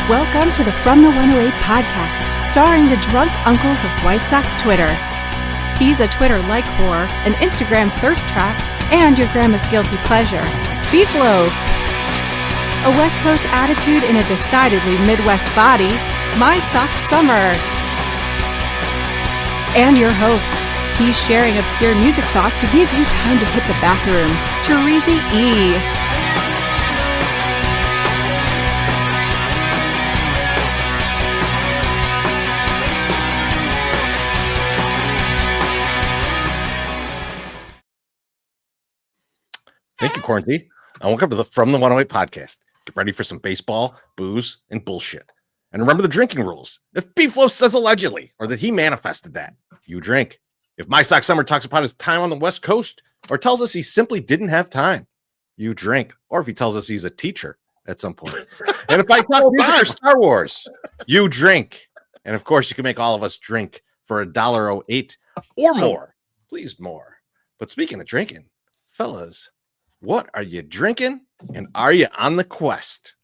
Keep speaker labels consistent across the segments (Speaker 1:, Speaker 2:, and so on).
Speaker 1: Welcome to the From the 108 podcast, starring the drunk uncles of White Sox Twitter. He's a Twitter-like whore, an Instagram thirst trap, and your grandma's guilty pleasure, Beef Loaf. A West Coast attitude in a decidedly Midwest body, My Sock Summer. And your host, he's sharing obscure music thoughts to give you time to hit the bathroom, Terezi E.
Speaker 2: Thank you, Quarantine. And welcome to the From the 108 podcast. Get ready for some baseball, booze, and bullshit. And remember the drinking rules. If Beeflo says allegedly, or that he manifested that, you drink. If My Sock Summer talks about his time on the West Coast, or tells us he simply didn't have time, you drink. Or if he tells us he's a teacher at some point. And if I talk music or Star Wars, you drink. And of course, you can make all of us drink for $1.08 or more. Please, more. But speaking of drinking, fellas, what are you drinking, and are you on the quest?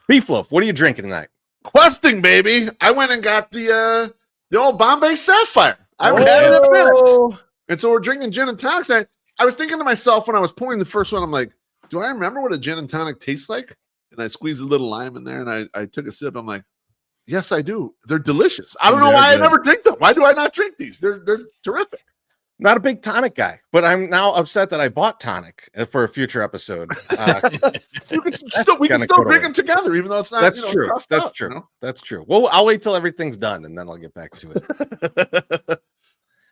Speaker 2: Beefloaf, what are you drinking tonight?
Speaker 3: Questing, baby. I went and got the old Bombay Sapphire. I haven't had it in minutes. And so we're drinking gin and tonics. I was thinking to myself when I was pouring the first one, I'm like, do I remember what a gin and tonic tastes like? And I squeezed a little lime in there, and I took a sip. I'm like, yes, I do. They're delicious. I don't know why I never drink them. Why do I not drink these? They're terrific.
Speaker 2: Not a big tonic guy, but I'm now upset that I bought tonic for a future episode.
Speaker 3: We can still drink them together, even though it's not.
Speaker 2: That's true. That's
Speaker 3: out,
Speaker 2: true.
Speaker 3: You know?
Speaker 2: That's true. Well, I'll wait till everything's done and then I'll get back to it.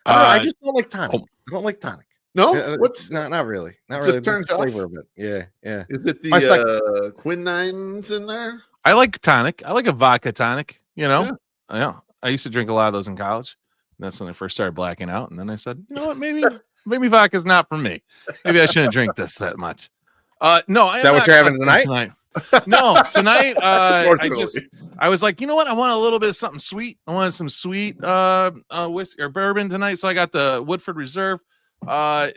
Speaker 2: I just don't like tonic. I don't like tonic.
Speaker 3: No,
Speaker 2: what's not really. Not really.
Speaker 3: Turns
Speaker 2: the
Speaker 3: off?
Speaker 2: flavor of it. Yeah.
Speaker 3: Is it the quinines in there?
Speaker 4: I like tonic. I like a vodka tonic. Yeah. I used to drink a lot of those in college. That's when I first started blacking out, and then I said, you know what, maybe vodka's not for me. Maybe I shouldn't drink this that much. No,
Speaker 2: is that what you're having tonight?
Speaker 4: No, tonight I was like, you know what, I want a little bit of something sweet. I wanted some sweet whiskey or bourbon tonight, so I got the Woodford Reserve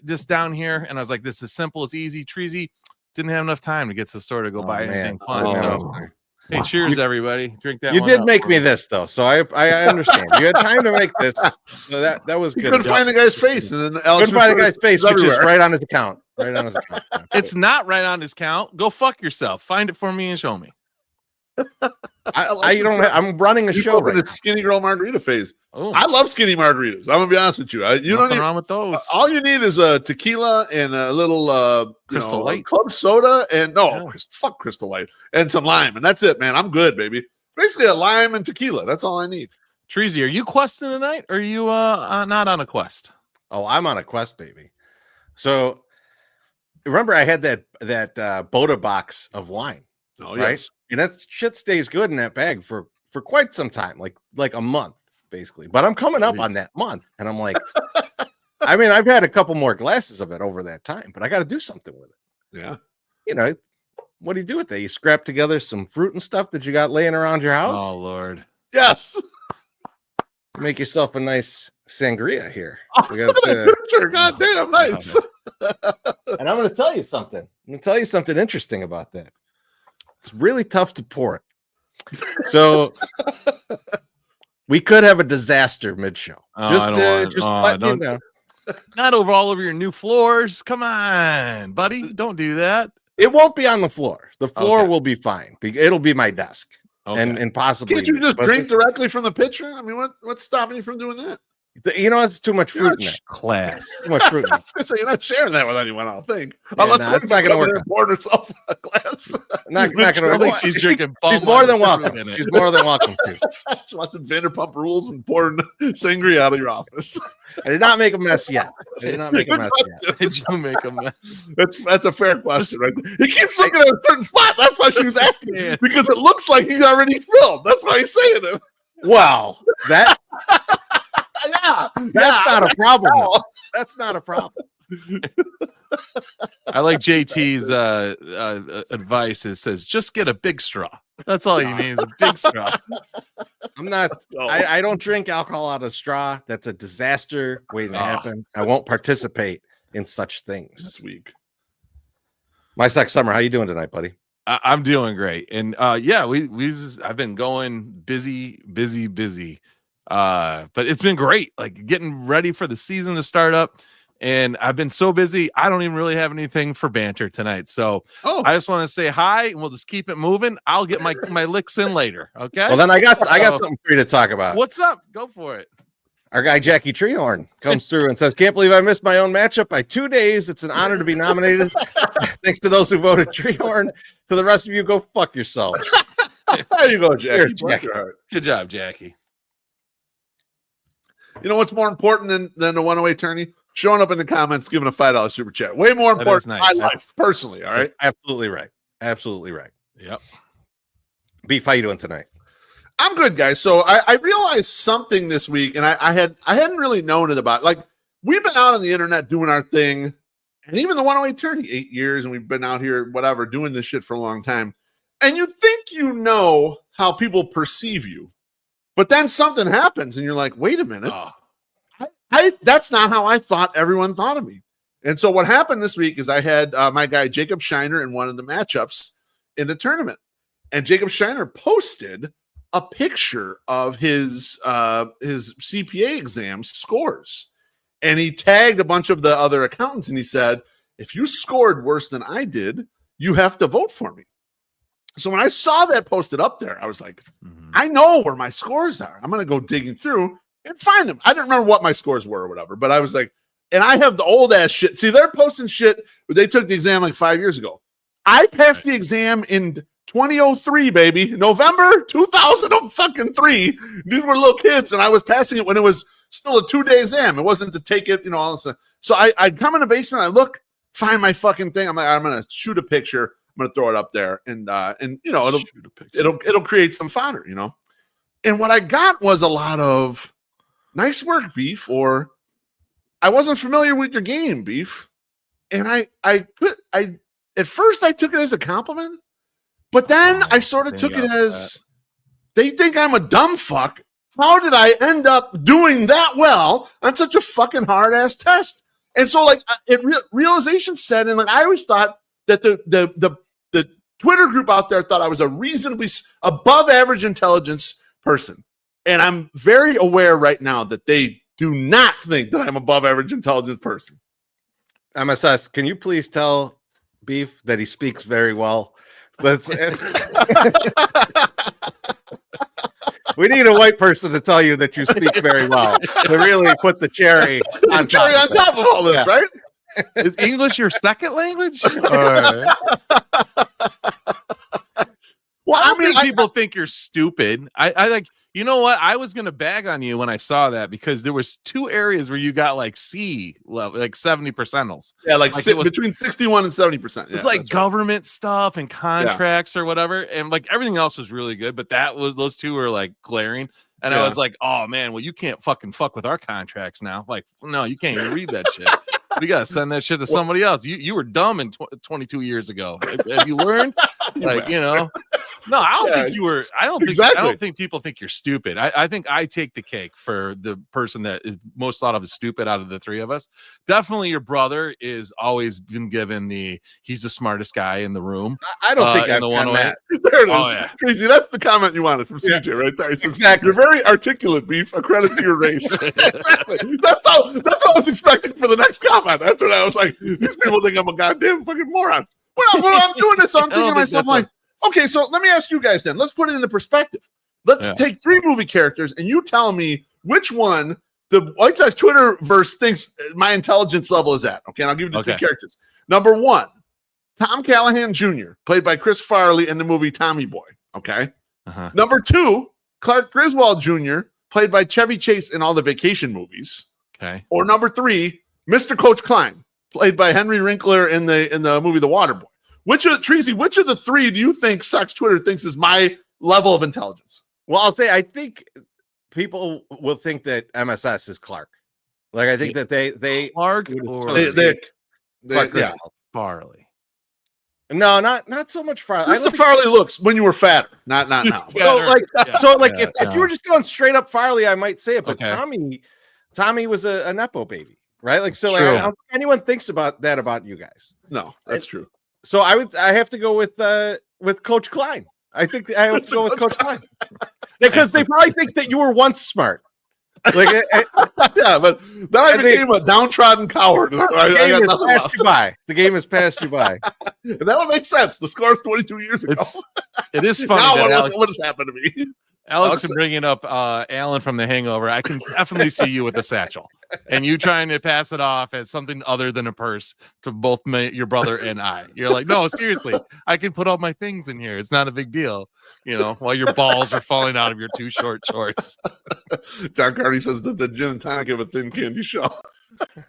Speaker 4: just down here, and I was like, this is simple, it's easy. Treasy didn't have enough time to get to the store to go buy anything fun. Hey, cheers, everybody. Drink that.
Speaker 2: You did make me this, though, so I understand. You had time to make this, so that was good.
Speaker 3: You couldn't find the guy's face, and then Alex
Speaker 2: couldn't find the guy's face, which is right on his account. Right on his account.
Speaker 4: It's not right on his account. Go fuck yourself. Find it for me and show me.
Speaker 2: I'm running a show right now.
Speaker 3: It's skinny girl margarita phase. Oh. I love skinny margaritas. I'm gonna be honest with you. You don't need
Speaker 4: wrong with those.
Speaker 3: All you need is a tequila and a little
Speaker 4: Crystal Light
Speaker 3: club soda and fuck Crystal Light and some lime, and that's it, man. I'm good, baby. Basically a lime and tequila. That's all I need.
Speaker 4: Treasy, are you questing tonight, or are you not on a quest?
Speaker 2: Oh, I'm on a quest, baby. So remember, I had that Boda box of wine.
Speaker 3: Oh,
Speaker 2: right?
Speaker 3: Yes.
Speaker 2: And that shit stays good in that bag for quite some time, like a month, basically. But I'm coming up on that month, and I'm like, I mean, I've had a couple more glasses of it over that time, but I got to do something with it.
Speaker 3: Yeah.
Speaker 2: What do you do with it? You scrap together some fruit and stuff that you got laying around your house.
Speaker 4: Oh, Lord.
Speaker 3: Yes.
Speaker 2: Make yourself a nice sangria here.
Speaker 3: God damn, nice.
Speaker 2: And I'm going to tell you something. I'm going to tell you something interesting about that. It's really tough to pour it. So we could have a disaster mid-show. Let me know.
Speaker 4: Not all over your new floors. Come on, buddy. Don't do that.
Speaker 2: It won't be on the floor. The floor will be fine. It'll be my desk. And possibly.
Speaker 3: Can't you just drink directly from the pitcher? I mean, what's stopping you from doing that?
Speaker 2: You know, it's too much fruit in there.
Speaker 4: Class.
Speaker 2: Too much fruit in there.
Speaker 3: So you're not sharing that with anyone, I don't think.
Speaker 2: Yeah,
Speaker 3: Unless
Speaker 2: it's not going to work.
Speaker 3: Poured herself a glass.
Speaker 2: Not going to work.
Speaker 4: She's drinking.
Speaker 2: She's more than welcome. She's more than welcome to.
Speaker 3: She's watching Vanderpump Rules and pouring sangria out of your office.
Speaker 2: I did not make a mess yet. Did
Speaker 4: you make a mess?
Speaker 3: That's a fair question, right? He keeps looking at a certain spot. That's why she was asking, because it looks like he's already spilled. That's why he's saying it.
Speaker 2: Well, that's
Speaker 3: that's
Speaker 2: not a problem. Though. That's not a problem.
Speaker 4: I like JT's advice. It says, just get a big straw. That's all you need is a big straw.
Speaker 2: I'm not. I don't drink alcohol out of straw. That's a disaster waiting to happen. I won't participate in such things.
Speaker 3: This week.
Speaker 2: My sex summer. How you doing tonight, buddy?
Speaker 4: I'm doing great, and I've been going busy. But it's been great, like getting ready for the season to start up. And I've been so busy, I don't even really have anything for banter tonight. So I just want to say hi, and we'll just keep it moving. I'll get my licks in later. Okay.
Speaker 2: Well, then I got something for you to talk about.
Speaker 4: What's up? Go for it.
Speaker 2: Our guy Jackie Treehorn comes through and says, "Can't believe I missed my own matchup by 2 days. It's an honor to be nominated. Thanks to those who voted Treehorn. To the rest of you, go fuck yourselves."
Speaker 3: There you go, Jackie.
Speaker 2: Jackie.
Speaker 4: Good job, Jackie.
Speaker 3: You know what's more important than the 108 tourney? Showing up in the comments, giving a $5 super chat. Way more important than my life, personally. All right.
Speaker 2: That's absolutely right. Absolutely right.
Speaker 4: Yep.
Speaker 2: Beef, how you doing tonight?
Speaker 3: I'm good, guys. So I realized something this week, and I hadn't really known it about. Like, we've been out on the internet doing our thing, and even the 108 tourney, 8 years, and we've been out here, whatever, doing this shit for a long time. And you think you know how people perceive you, but then something happens, and you're like, wait a minute. That's not how I thought everyone thought of me. And so what happened this week is I had my guy Jacob Shiner in one of the matchups in the tournament, and Jacob Shiner posted a picture of his CPA exam scores, and he tagged a bunch of the other accountants, and he said, if you scored worse than I did, you have to vote for me. So when I saw that posted up there, I was like, I know where my scores are. I'm going to go digging through and find them. I didn't remember what my scores were or whatever, but I was like, and I have the old ass shit. See, they're posting shit, but they took the exam like 5 years ago. I passed the exam in 2003, baby. November 2003. These were little kids, and I was passing it when it was still a 2-day exam. It wasn't to take it, all this stuff. So I come in the basement, I look, find my fucking thing. I'm like, I'm gonna shoot a picture. I'm gonna throw it up there, and it'll create some fodder, And what I got was a lot of nice work, Beef, or I wasn't familiar with your game, Beef. And I at first I took it as a compliment, but then I sort of took it as they think I'm a dumb fuck. How did I end up doing that well on such a fucking hard ass test? And so realization set in. Like, I always thought that the Twitter group out there thought I was a reasonably above average intelligence person. And I'm very aware right now that they do not think that I'm above average intelligence person.
Speaker 2: MSS, can you please tell Beef that he speaks very well? We need a white person to tell you that you speak very well to really put the cherry on top
Speaker 3: of all this, right?
Speaker 4: Is English your second language? Well, I mean, people think you're stupid. I like, you know what? I was gonna bag on you when I saw that, because there was 2 areas where you got like C level, like 70 percentals.
Speaker 3: Yeah, like between 61 and 70%.
Speaker 4: It's like government stuff and contracts or whatever, and like everything else was really good, but those 2 were like glaring. And I was like, oh man, well, you can't fucking fuck with our contracts now. Like, no, you can't even read that shit. We gotta send that shit to somebody else. You were dumb in 22 years ago. Have you learned? Like, no, I don't think you were. I don't think people think you're stupid. I think I take the cake for the person that is most thought of as stupid out of the 3 of us. Definitely your brother is always been given he's the smartest guy in the room.
Speaker 2: I don't think I've done that.
Speaker 3: There it is. Oh, yeah. Crazy. That's the comment you wanted from CJ right there. He says, exactly. You're very articulate, Beef. A credit to your race. Exactly. That's what I was expecting for the next comment. After that, I was like, these people think I'm a goddamn fucking moron. Well, when I'm doing this, I'm thinking to myself like, okay, so let me ask you guys then. Let's put it into perspective. Let's take 3 movie characters, and you tell me which one the White Sox Twitterverse thinks my intelligence level is at. Okay, and I'll give you the three characters. Number 1, Tom Callahan Jr., played by Chris Farley in the movie Tommy Boy. Okay. Number 2, Clark Griswold Jr., played by Chevy Chase in all the vacation movies.
Speaker 4: Okay.
Speaker 3: Or number 3, Mr. Coach Klein, played by Henry Winkler in the movie The Waterboy. Which of the 3 do you think Sox Twitter thinks is my level of intelligence?
Speaker 2: Well, I'll say I think people will think that MSS is Clark. Like I think that they
Speaker 4: Clark Farley.
Speaker 2: No, not so much Farley.
Speaker 3: Mr. Farley looks when you were fatter, not now.
Speaker 2: If you were just going straight up Farley, I might say it. But Tommy was a nepo baby, right? Like so. Like, I don't think anyone thinks about that about you guys.
Speaker 3: No, that's true.
Speaker 2: So I have to go with Coach Klein. I think I have to go with Coach Klein because they probably think that you were once smart. Like,
Speaker 3: yeah, but then I became a downtrodden coward.
Speaker 2: The game has passed you by.
Speaker 3: And that would make sense. The score's 22 years ago.
Speaker 4: It is funny that Alex,
Speaker 3: what has happened to me?
Speaker 4: Alex bringing up Alan from The Hangover. I can definitely see you with a satchel, and you trying to pass it off as something other than a purse to both your brother and I. You're like, no, seriously, I can put all my things in here. It's not a big deal, while your balls are falling out of your too short shorts.
Speaker 3: John Carney says that the gin and tonic of a thin candy shell.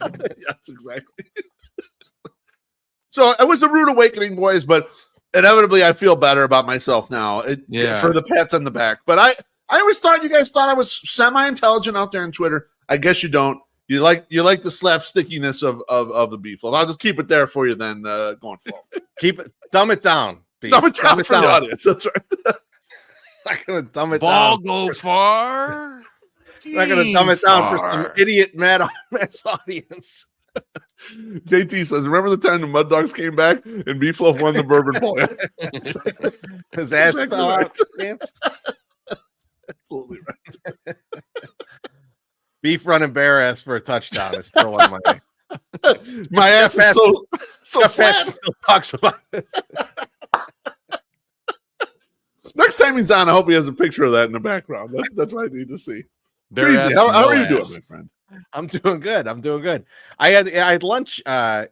Speaker 3: Yes, exactly. So it was a rude awakening, boys, but inevitably I feel better about myself now for the pats on the back. But I always thought you guys thought I was semi-intelligent out there on Twitter. I guess you don't. You like the slap stickiness of the beef. Well, I'll just keep it there for you then going forward.
Speaker 2: Dumb it down. Beef.
Speaker 3: Dumb it down for the audience. That's right.
Speaker 2: Not gonna dumb it
Speaker 4: down.
Speaker 2: Ball
Speaker 4: go far.
Speaker 2: Not gonna dumb it down for some idiot mass audience.
Speaker 3: JT says, remember the time the Mud Dogs came back and Beef Loaf won the Bourbon Bowl?
Speaker 2: His ass fell out.
Speaker 3: Absolutely right.
Speaker 2: Beef running bare ass for a touchdown is still one of
Speaker 3: my ass is so flat.
Speaker 2: Still talks about it.
Speaker 3: Next time he's on, I hope he has a picture of that in the background. That's what I need to see. Crazy. How are you doing, my friend?
Speaker 2: I'm doing good. I had lunch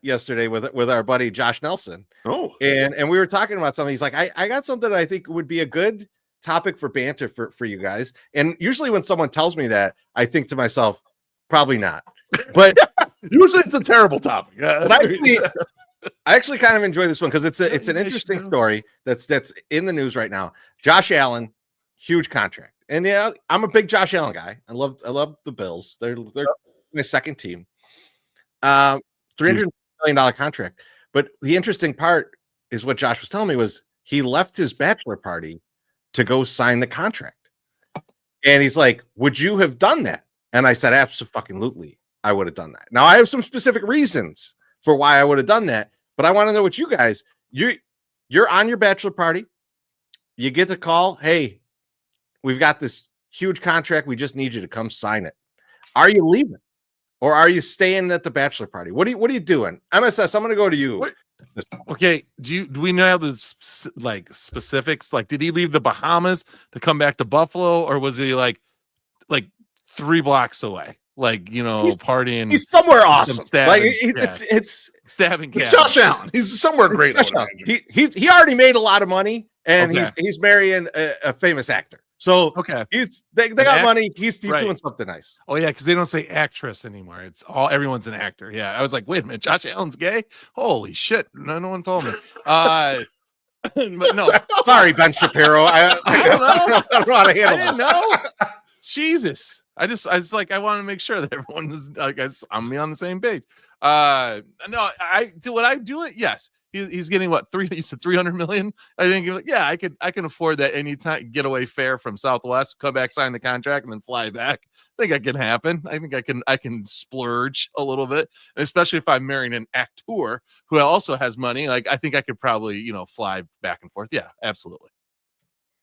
Speaker 2: yesterday with our buddy Josh Nelson.
Speaker 3: Oh,
Speaker 2: and we were talking about something. He's like, I got something I think would be a good topic for banter for you guys. And usually when someone tells me that, I think to myself, probably not. But
Speaker 3: usually it's a terrible topic.
Speaker 2: But I actually kind of enjoy this one because it's an interesting story that's in the news right now. Josh Allen, huge contract. And yeah, I'm a big Josh Allen guy. I love the Bills. They're my second team. $300 million contract. But the interesting part is what Josh was telling me was he left his bachelor party to go sign the contract. And he's like, "Would you have done that?" And I said, "Absolutely, I would have done that." Now I have some specific reasons for why I would have done that, but I want to know what you guys. You're on your bachelor party. You get the call, "Hey, we've got this huge contract. We just need you to come sign it." Are you leaving, or are you staying at the bachelor party? What are you doing? MSS, I'm going to go to you.
Speaker 4: Okay. Do we know the specifics? Like, did he leave the Bahamas to come back to Buffalo, or was he like 3 blocks away? He's partying.
Speaker 2: He's somewhere awesome.
Speaker 4: It's stabbing.
Speaker 3: It's Josh Allen. He's somewhere great.
Speaker 2: He already made a lot of money, and he's marrying a famous actor. So they got money. He's doing something nice.
Speaker 4: Oh yeah, because they don't say actress anymore. It's everyone's an actor. Yeah, I was like, wait a minute, Josh Allen's gay? Holy shit! No one told me. But no,
Speaker 2: sorry, Ben Shapiro. I don't know how to handle
Speaker 4: I didn't know. Jesus, I want to make sure that everyone is I'm on the same page. No, I do what I do it. Yes. He's getting what you said $300 million. I think I can afford that anytime getaway fare from Southwest, come back, sign the contract, and then fly back. I think that can happen. I think I can splurge a little bit, and especially if I'm marrying an actor who also has money. Like I think I could probably fly back and forth. Yeah, absolutely.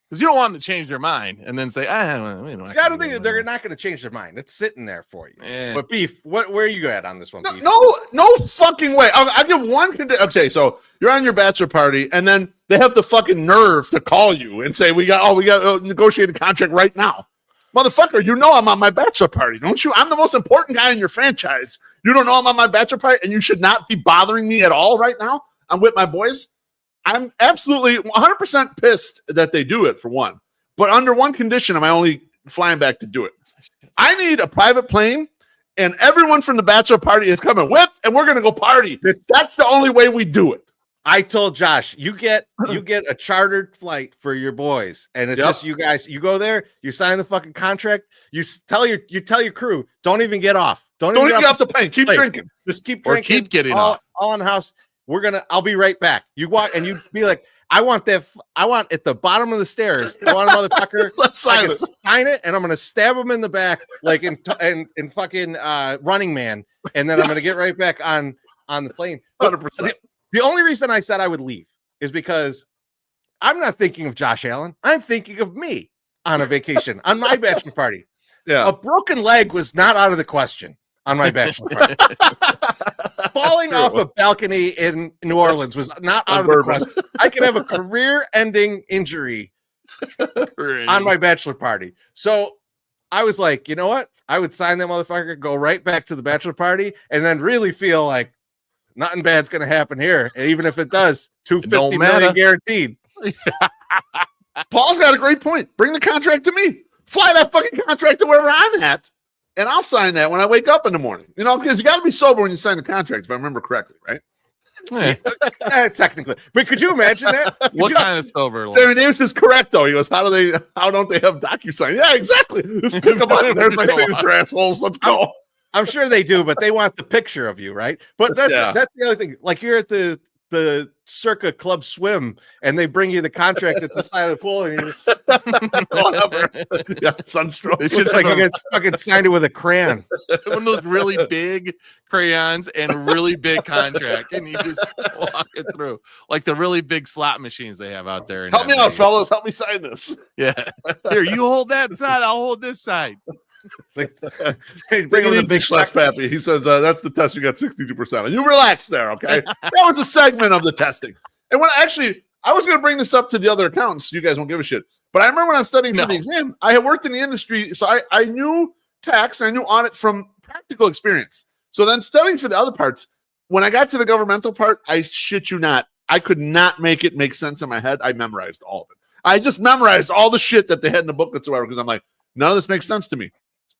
Speaker 4: Because you don't want them to change their mind and then say, I
Speaker 2: don't think that they're not going to change their mind. It's sitting there for you. Yeah. But Beef, where are you at on this one? Beef?
Speaker 3: No fucking way. I'll give one condition. Okay, so you're on your bachelor party, and then they have the fucking nerve to call you and say, we got to negotiate a contract right now. What are you doing?
Speaker 2: He's somewhere awesome.
Speaker 3: Like, it's Josh Allen. He's somewhere great.
Speaker 2: He's
Speaker 3: Motherfucker, you know I'm on my bachelor party, don't you? I'm the most important guy in your franchise. You don't know I'm on my bachelor party, and you should not be bothering me at all right now. I'm with my boys. I'm absolutely 100% pissed that they do it, for one. But under one condition, am I only flying back to do it. I need a private plane, and everyone from the bachelor party is coming with, and we're going to go party. That's the only way we do it.
Speaker 2: I told Josh, you get a chartered flight for your boys, and it's just you guys. You go there, you sign the fucking contract. You tell your crew, don't even get off. Don't even get off the plane.
Speaker 3: Keep drinking.
Speaker 2: Just keep drinking.
Speaker 4: Or keep getting
Speaker 2: all,
Speaker 4: off.
Speaker 2: All in the house. I'll be right back. You walk and you be like, I want at the bottom of the stairs. I want a motherfucker.
Speaker 3: Let's sign
Speaker 2: it, and I'm gonna stab him in the back like in fucking Running Man, and then I'm gonna get right back on the plane.
Speaker 3: 100%.
Speaker 2: The only reason I said I would leave is because I'm not thinking of Josh Allen. I'm thinking of me on a vacation on my bachelor party.
Speaker 3: Yeah,
Speaker 2: a broken leg was not out of the question on my bachelor party. Falling off a balcony in New Orleans was not out of the question. I could have a career-ending injury on my bachelor party. So I was like, you know what? I would sign that motherfucker, go right back to the bachelor party, and then really feel like nothing bad's going to happen here. And even if it does, $250 million guaranteed.
Speaker 3: Paul's got a great point. Bring the contract to me. Fly that fucking contract to wherever I'm at, and I'll sign that when I wake up in the morning. You know, because you got to be sober when you sign the contract, if I remember correctly, right?
Speaker 2: Technically. But could you imagine that?
Speaker 4: What kind of sober?
Speaker 3: Sammy Davis is correct, though. He goes, how don't they have DocuSign? Yeah, exactly. Just click a button. There's my signature, assholes. Let's go.
Speaker 2: I'm sure they do, but they want the picture of you, right? But that's the other thing. Like you're at the Circa Club Swim, and they bring you the contract at the side of the pool, and you just
Speaker 3: sunstroke.
Speaker 2: It's just like you guys fucking signed it with a crayon,
Speaker 4: one of those really big crayons and a really big contract, and you just walk it through like the really big slot machines they have out there.
Speaker 3: Help me out, fellas! Help me sign this.
Speaker 4: Yeah, here, you hold that side, I'll hold this side.
Speaker 3: Like, hey, bring him the big flex, Pappy. He says that's the test. You got 62% on. You relax there, okay? That was a segment of the testing. And when I was going to bring this up to the other accountants. You guys won't give a shit. But I remember when I was studying for the exam, I had worked in the industry, so I knew tax, I knew audit from practical experience. So then studying for the other parts, when I got to the governmental part, I shit you not, I could not make it make sense in my head. I memorized all of it. I just memorized all the shit that they had in the booklets or whatever, because I'm like, none of this makes sense to me.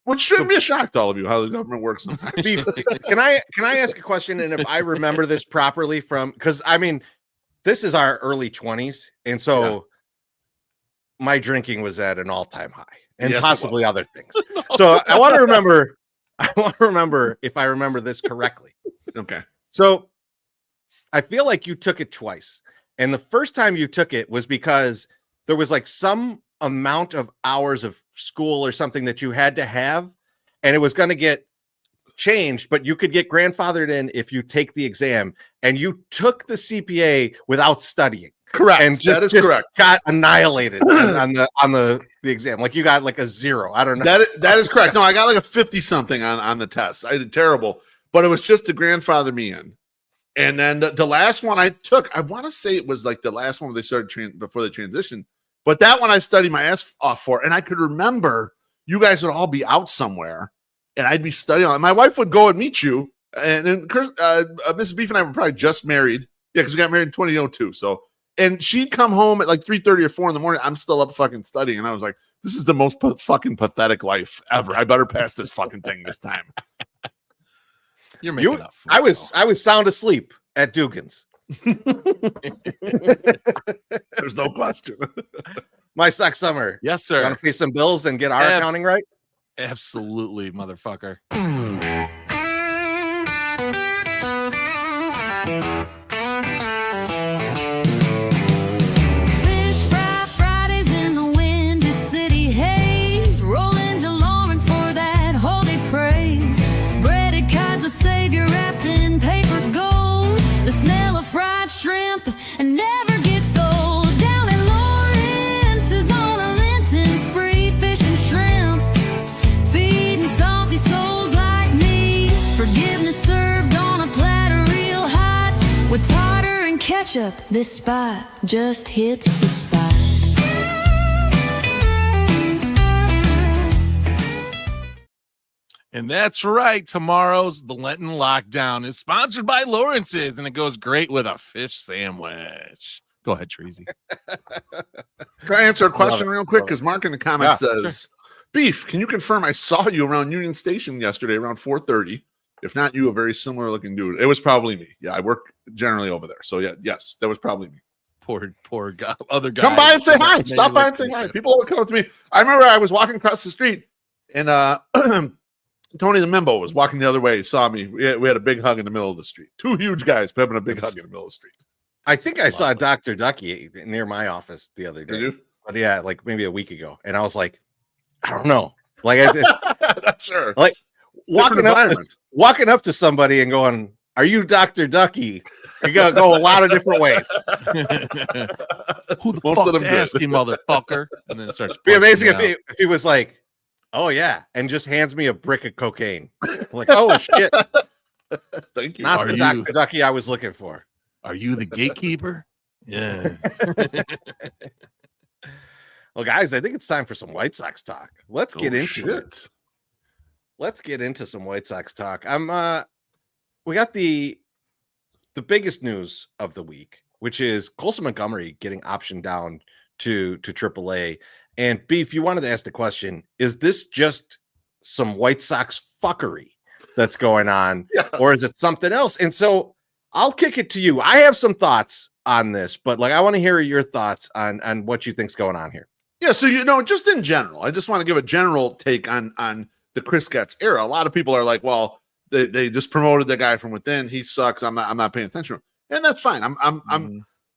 Speaker 3: Which shouldn't be a shock to all of you how the government works.
Speaker 2: Can I ask a question? And if I remember this properly because I mean, this is our early 20s, and so my drinking was at an all-time high, and possibly other things. So I want to remember if I remember this correctly.
Speaker 3: Okay.
Speaker 2: So I feel like you took it twice, and the first time you took it was because there was like some amount of hours of school or something that you had to have, and it was going to get changed, but you could get grandfathered in if you take the exam, and you took the CPA without studying.
Speaker 3: Correct.
Speaker 2: And just correct. Got annihilated on the exam. Like you got like a 0. I don't know.
Speaker 3: That is correct. No, I got like a 50 something on the test. I did terrible, but it was just to grandfather me in. And then the last one I took, I want to say it was like the last one where they started before they transitioned. But that one I studied my ass off for, and I could remember you guys would all be out somewhere, and I'd be studying on it. My wife would go and meet you, and then Mrs. Beef and I were probably just married. Yeah, because we got married in 2002. So, and she'd come home at like 3:30 or 4 in the morning. I'm still up fucking studying, and I was like, "This is the most fucking pathetic life ever. I better pass this fucking thing this time."
Speaker 2: You're making up. I was sound asleep at Dugan's.
Speaker 3: There's no question.
Speaker 2: My Sox Summer.
Speaker 4: Yes, sir.
Speaker 2: Want to pay some bills and get our accounting right?
Speaker 4: Absolutely, motherfucker.
Speaker 5: Fish fry Fridays in the windy city haze, rolling to Lawrence for that holy praise. Breaded kites of Savior wrapped in paper gold. The smell of fried shrimp and never gets old. Down in Lawrence is on a Lenten spree, fish and shrimp, feeding salty souls like me. Forgiveness served on a platter real hot with tartar and ketchup. This spot just hits the spot.
Speaker 4: And that's right. Tomorrow's the Lenten Lockdown is sponsored by Lawrence's, and it goes great with a fish sandwich. Go ahead, Treasy.
Speaker 3: Can I answer a question real quick?
Speaker 2: Love it.
Speaker 3: Because Mark in the comments
Speaker 2: Yeah,
Speaker 3: says, Beef, can you confirm I saw you around Union Station yesterday around 4:30? If not you, a very similar looking dude. It was probably me. Yeah, I work generally over there. So yeah, yes, that was probably me.
Speaker 4: Poor guy, other guy.
Speaker 3: Come by and say hi. Stop by and say hi. People would come up to me. I remember I was walking across the street and Tony the Membo was walking the other way. He saw me. We had a big hug in the middle of the street. Two huge guys having a big hug in the middle of the street.
Speaker 2: I think I saw Dr. Ducky near my office the other day.
Speaker 3: Did you?
Speaker 2: But yeah, like maybe a week ago. And I was like, I don't know. Like I just,
Speaker 3: Not sure.
Speaker 2: like walking
Speaker 3: environment.
Speaker 2: up to somebody and going, "Are you Dr. Ducky?" You gotta go a lot of different ways.
Speaker 4: Who the
Speaker 3: Most of
Speaker 4: fuck
Speaker 3: them
Speaker 4: asked
Speaker 3: did.
Speaker 4: you, motherfucker? And then it starts.
Speaker 2: It'd be amazing
Speaker 4: busting
Speaker 2: if he was like, "Oh yeah," and just hands me a brick of cocaine. I'm like, oh shit,
Speaker 3: Thank you.
Speaker 2: not
Speaker 4: Are
Speaker 2: the
Speaker 4: you-
Speaker 2: Dr. Ducky I was looking for.
Speaker 4: out. Are you the gatekeeper? Yeah.
Speaker 2: Well, guys, I think it's time for some White Sox talk. Let's get into it.
Speaker 3: Shit.
Speaker 2: Let's get into some White Sox talk. We got the biggest news of the week, which is Colson Montgomery getting optioned down to AAA. And Beef, you wanted to ask the question: is this just some White Sox fuckery that's going on,
Speaker 3: Yes.
Speaker 2: or is it something else? And so I'll kick it to you. I have some thoughts on this, but like I want to hear your thoughts on what you think's going on here.
Speaker 3: Yeah, so just in general, I just want to give a general take on the Chris Getz era. A lot of people are like, well, they just promoted the guy from within. He sucks. I'm not paying attention to him. And that's fine.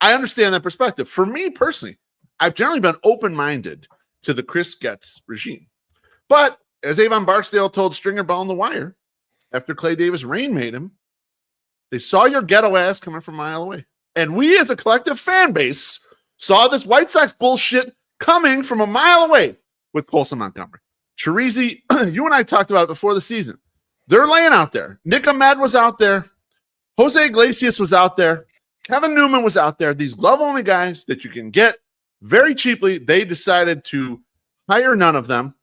Speaker 3: I understand that perspective. For me personally, I've generally been open-minded to the Chris Getz regime. But as Avon Barksdale told Stringer Bell on the Wire, after Clay Davis rain made him, they saw your ghetto ass coming from a mile away. And we as a collective fan base saw this White Sox bullshit coming from a mile away with Colson Montgomery. Chirizi, you and I talked about it before the season. They're laying out there. Nick Ahmed was out there. Jose Iglesias was out there. Kevin Newman was out there. These glove-only guys that you can get very cheaply. They decided to hire none of them.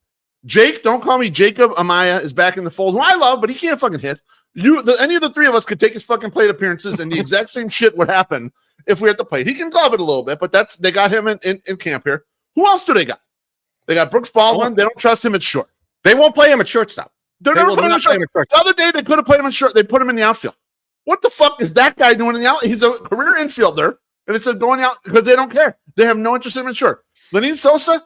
Speaker 3: Jake, don't call me Jacob Amaya, is back in the fold, who I love, but he can't fucking hit. Any of the three of us could take his fucking plate appearances, and the exact same shit would happen if we had to play. He can glove it a little bit, but they got him in camp here. Who else do they got? They got Brooks Baldwin. They don't trust him at short.
Speaker 2: They won't play him at shortstop.
Speaker 3: They're
Speaker 2: They
Speaker 3: never
Speaker 2: will
Speaker 3: putting him
Speaker 2: not
Speaker 3: at
Speaker 2: play
Speaker 3: short.
Speaker 2: him at short.
Speaker 3: The other day they could have played him in short. They put him in the outfield. What the fuck is that guy doing in the outfield? He's a career infielder, and it's going out because they don't care. They have no interest in him in short. Lenyn Sosa,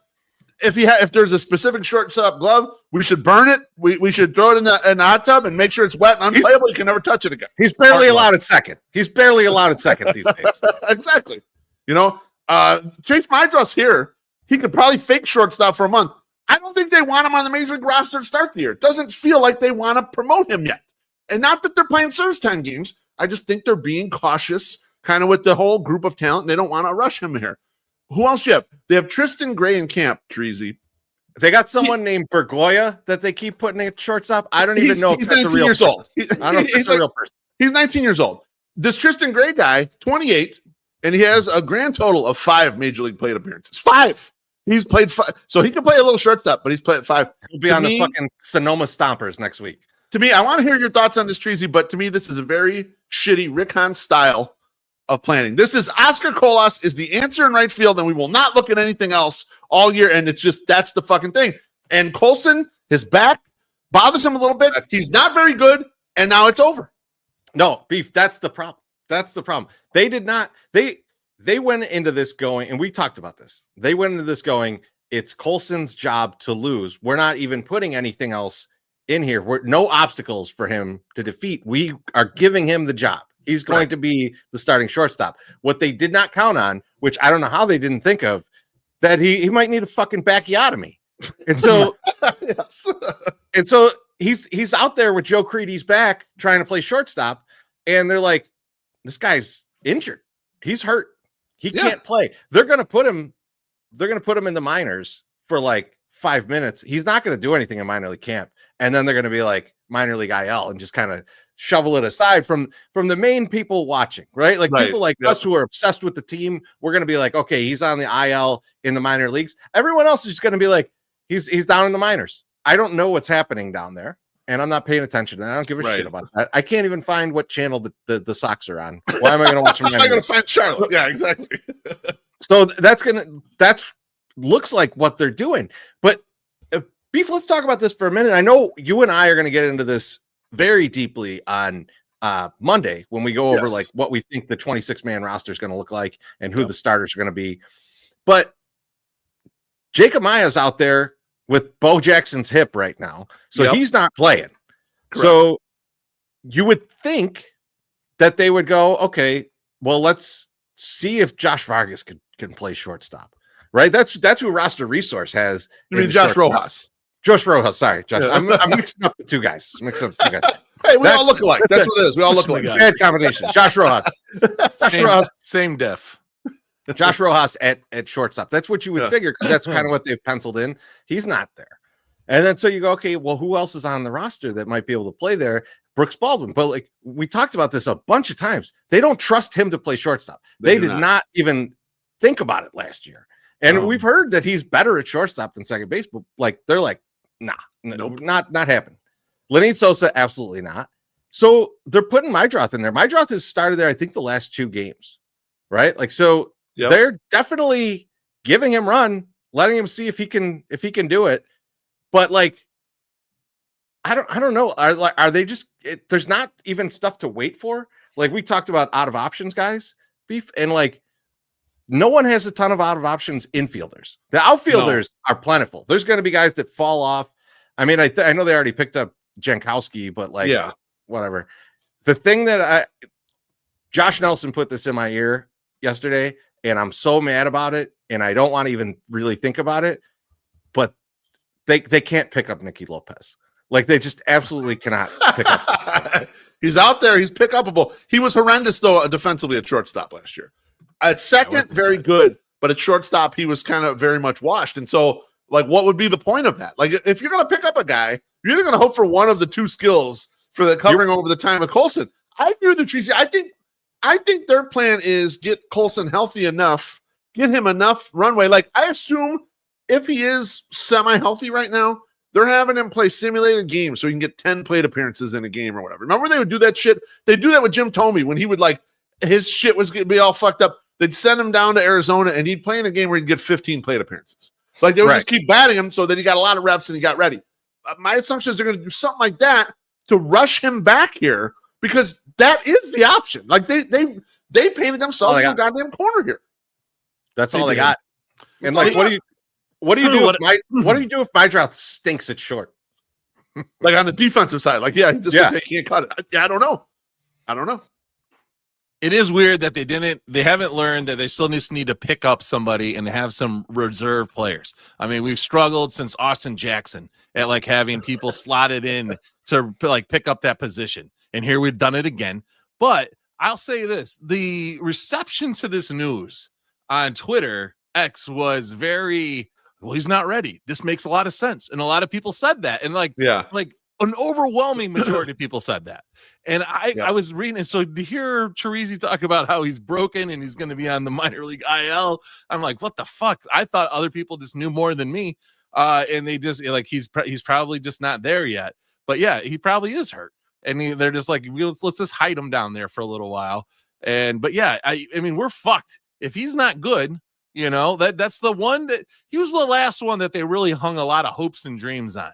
Speaker 3: if there's a specific shortstop glove, we should burn it. We should throw it in the hot tub and make sure it's wet and unplayable. You can never touch it again.
Speaker 2: He's barely allowed at second. He's barely allowed at second these days.
Speaker 3: Exactly. Chase Mydros here, he could probably fake shortstop for a month. I don't think they want him on the major league roster to start the year. It doesn't feel like they want to promote him yet. And not that they're playing service time games. I just think they're being cautious kind of with the whole group of talent. And they don't want to rush him here. Who else do you have? They have Tristan Gray in camp, Treasy.
Speaker 2: They got someone named Bergoya that they keep putting at shortstop. I don't even know if
Speaker 3: he's
Speaker 2: that's
Speaker 3: 19
Speaker 2: a real
Speaker 3: years
Speaker 2: person.
Speaker 3: old.
Speaker 2: I don't know if that's a real person.
Speaker 3: He's 19 years old. This Tristan Gray guy, 28, and he has a grand total of 5 major league plate appearances. 5. He's played 5. So he can play a little shortstop, but he's played 5.
Speaker 2: He'll be on the fucking Sonoma Stompers next week.
Speaker 3: To me, I want to hear your thoughts on this, Treasy, but to me, this is a very shitty Rick Hahn style of planning. This is Oscar Colas is the answer in right field, and we will not look at anything else all year. And it's just, that's the fucking thing. And Colson, his back bothers him a little bit. He's not very good, and now it's over.
Speaker 2: No, Beef, that's the problem. That's the problem. They did not, they went into this going, and we talked about this. They went into this going, it's Colson's job to lose. We're not even putting anything else in here. We're no obstacles for him to defeat. We are giving him the job. He's going to be the starting shortstop. What they did not count on, which I don't know how they didn't think of, that he might need a fucking backiotomy. And so,
Speaker 3: Yes.
Speaker 2: and so he's out there with Joe Creedy's back trying to play shortstop, and they're like, this guy's injured. He's hurt. He can't play. They're gonna put him in the minors for like 5 minutes. He's not going to do anything in minor league camp. And then they're going to be like minor league IL and just kind of shovel it aside from the main people watching, right? Like people like us who are obsessed with the team. We're going to be like, okay, he's on the IL in the minor leagues. Everyone else is just going to be like, he's down in the minors. I don't know what's happening down there. and I'm not paying attention, and I don't give a
Speaker 3: Right.
Speaker 2: shit about that. I can't even find what channel the Sox are on. Why am I going to watch them?
Speaker 3: I'm not going to find Charlotte. Yeah, exactly.
Speaker 2: So that's looks like what they're doing. But Beef, let's talk about this for a minute. I know you and I are going to get into this very deeply on Monday when we go over like what we think the 26-man roster is going to look like and who the starters are going to be. But Jacob Maya's out there with Bo Jackson's hip right now, so he's not playing. Correct. So you would think that they would go, okay, well, let's see if Josh Vargas can play shortstop, right? That's who Roster Resource has.
Speaker 3: You mean Josh Rojas?
Speaker 2: Josh Rojas, sorry, Josh. Yeah. I'm mixing up the two guys.
Speaker 3: Hey, we all look alike. That's what it is. We all look alike.
Speaker 2: Bad combination. Josh Rojas.
Speaker 4: Same diff.
Speaker 2: Josh Rojas at shortstop. That's what you would figure, because that's kind of what they've penciled in. He's not there. And then so you go, okay, well, who else is on the roster that might be able to play there? Brooks Baldwin. But like we talked about this a bunch of times. They don't trust him to play shortstop. They did not even think about it last year. And we've heard that he's better at shortstop than second base, but like they're like, nah, nope. not happening. Lenny Sosa, absolutely not. So they're putting Mydroth in there. Mydroth has started there, I think, the last 2 games, right? Like, so they're definitely giving him run, letting him see if he can do it. But like, I don't know. Are they just? There's not even stuff to wait for. Like we talked about out of options guys, Beef, and like no one has a ton of out of options infielders. The outfielders are plentiful. There's going to be guys that fall off. I mean, I know they already picked up Jankowski, but like, whatever. The thing that Josh Nelson put this in my ear yesterday, and I'm so mad about it, and I don't want to even really think about it, but they can't pick up Nicky Lopez. Like, they just absolutely cannot pick up.
Speaker 3: He's out there. He's pick upable. He was horrendous, though, defensively at shortstop last year. At second, very good, but at shortstop, he was kind of very much washed. And so, like, what would be the point of that? Like, if you're going to pick up a guy, you're either going to hope for one of the 2 skills for the covering over the time of Colson. I agree with you, Tracy. I think their plan is get Colson healthy enough, get him enough runway. Like, I assume if he is semi-healthy right now, they're having him play simulated games so he can get 10 plate appearances in a game or whatever. Remember they would do that shit? They do that with Jim Thome when he would, like, his shit was going to be all fucked up. They'd send him down to Arizona and he'd play in a game where he'd get 15 plate appearances. Like, they would just keep batting him so that he got a lot of reps and he got ready. My assumption is they're going to do something like that to rush him back here, because that is the option. Like, they painted themselves in the goddamn corner here.
Speaker 2: That's all they got. And like, what do you do if Mydroth stinks at short?
Speaker 3: Like, on the defensive side, like, he can't cut it. I don't know.
Speaker 4: It is weird that they haven't learned that they still need to pick up somebody and have some reserve players. I mean, we've struggled since Austin Jackson at like having people slotted in to like pick up that position. And here we've done it again. But I'll say this, the reception to this news on Twitter, X, was very, well, he's not ready. This makes a lot of sense. And a lot of people said that. And like an overwhelming majority of people said that. And I was reading it. So to hear Chirizi talk about how he's broken and he's going to be on the minor league IL, I'm like, what the fuck? I thought other people just knew more than me. And they just like, he's probably just not there yet. But yeah, he probably is hurt. And they're just like, let's just hide him down there for a little while. But yeah, I mean, we're fucked. If he's not good, you know, that's the one that he was the last one that they really hung a lot of hopes and dreams on.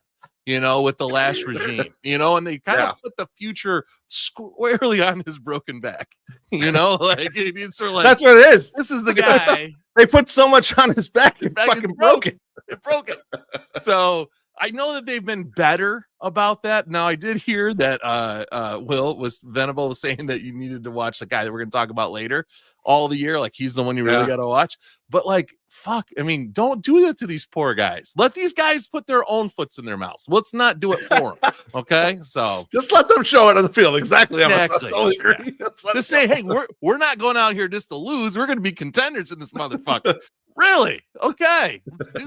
Speaker 4: You know, with the last regime, you know, and they kind of put the future squarely on his broken back, you know, like it's sort of like,
Speaker 2: that's what it is.
Speaker 4: This is the guy.
Speaker 2: They put so much on his back, it fucking broke it.
Speaker 4: It broke it. So I know that they've been better about that. Now, I did hear that Venable was saying that you needed to watch the guy that we're going to talk about later all the year. Like, he's the one you really got to watch. But like, fuck, I mean, don't do that to these poor guys. Let these guys put their own foots in their mouths. Let's not do it for them. Okay. So
Speaker 3: just let them show it on the field. Exactly. Totally agree.
Speaker 4: Just say, hey, we're not going out here just to lose. We're going to be contenders in this motherfucker. Really? Okay.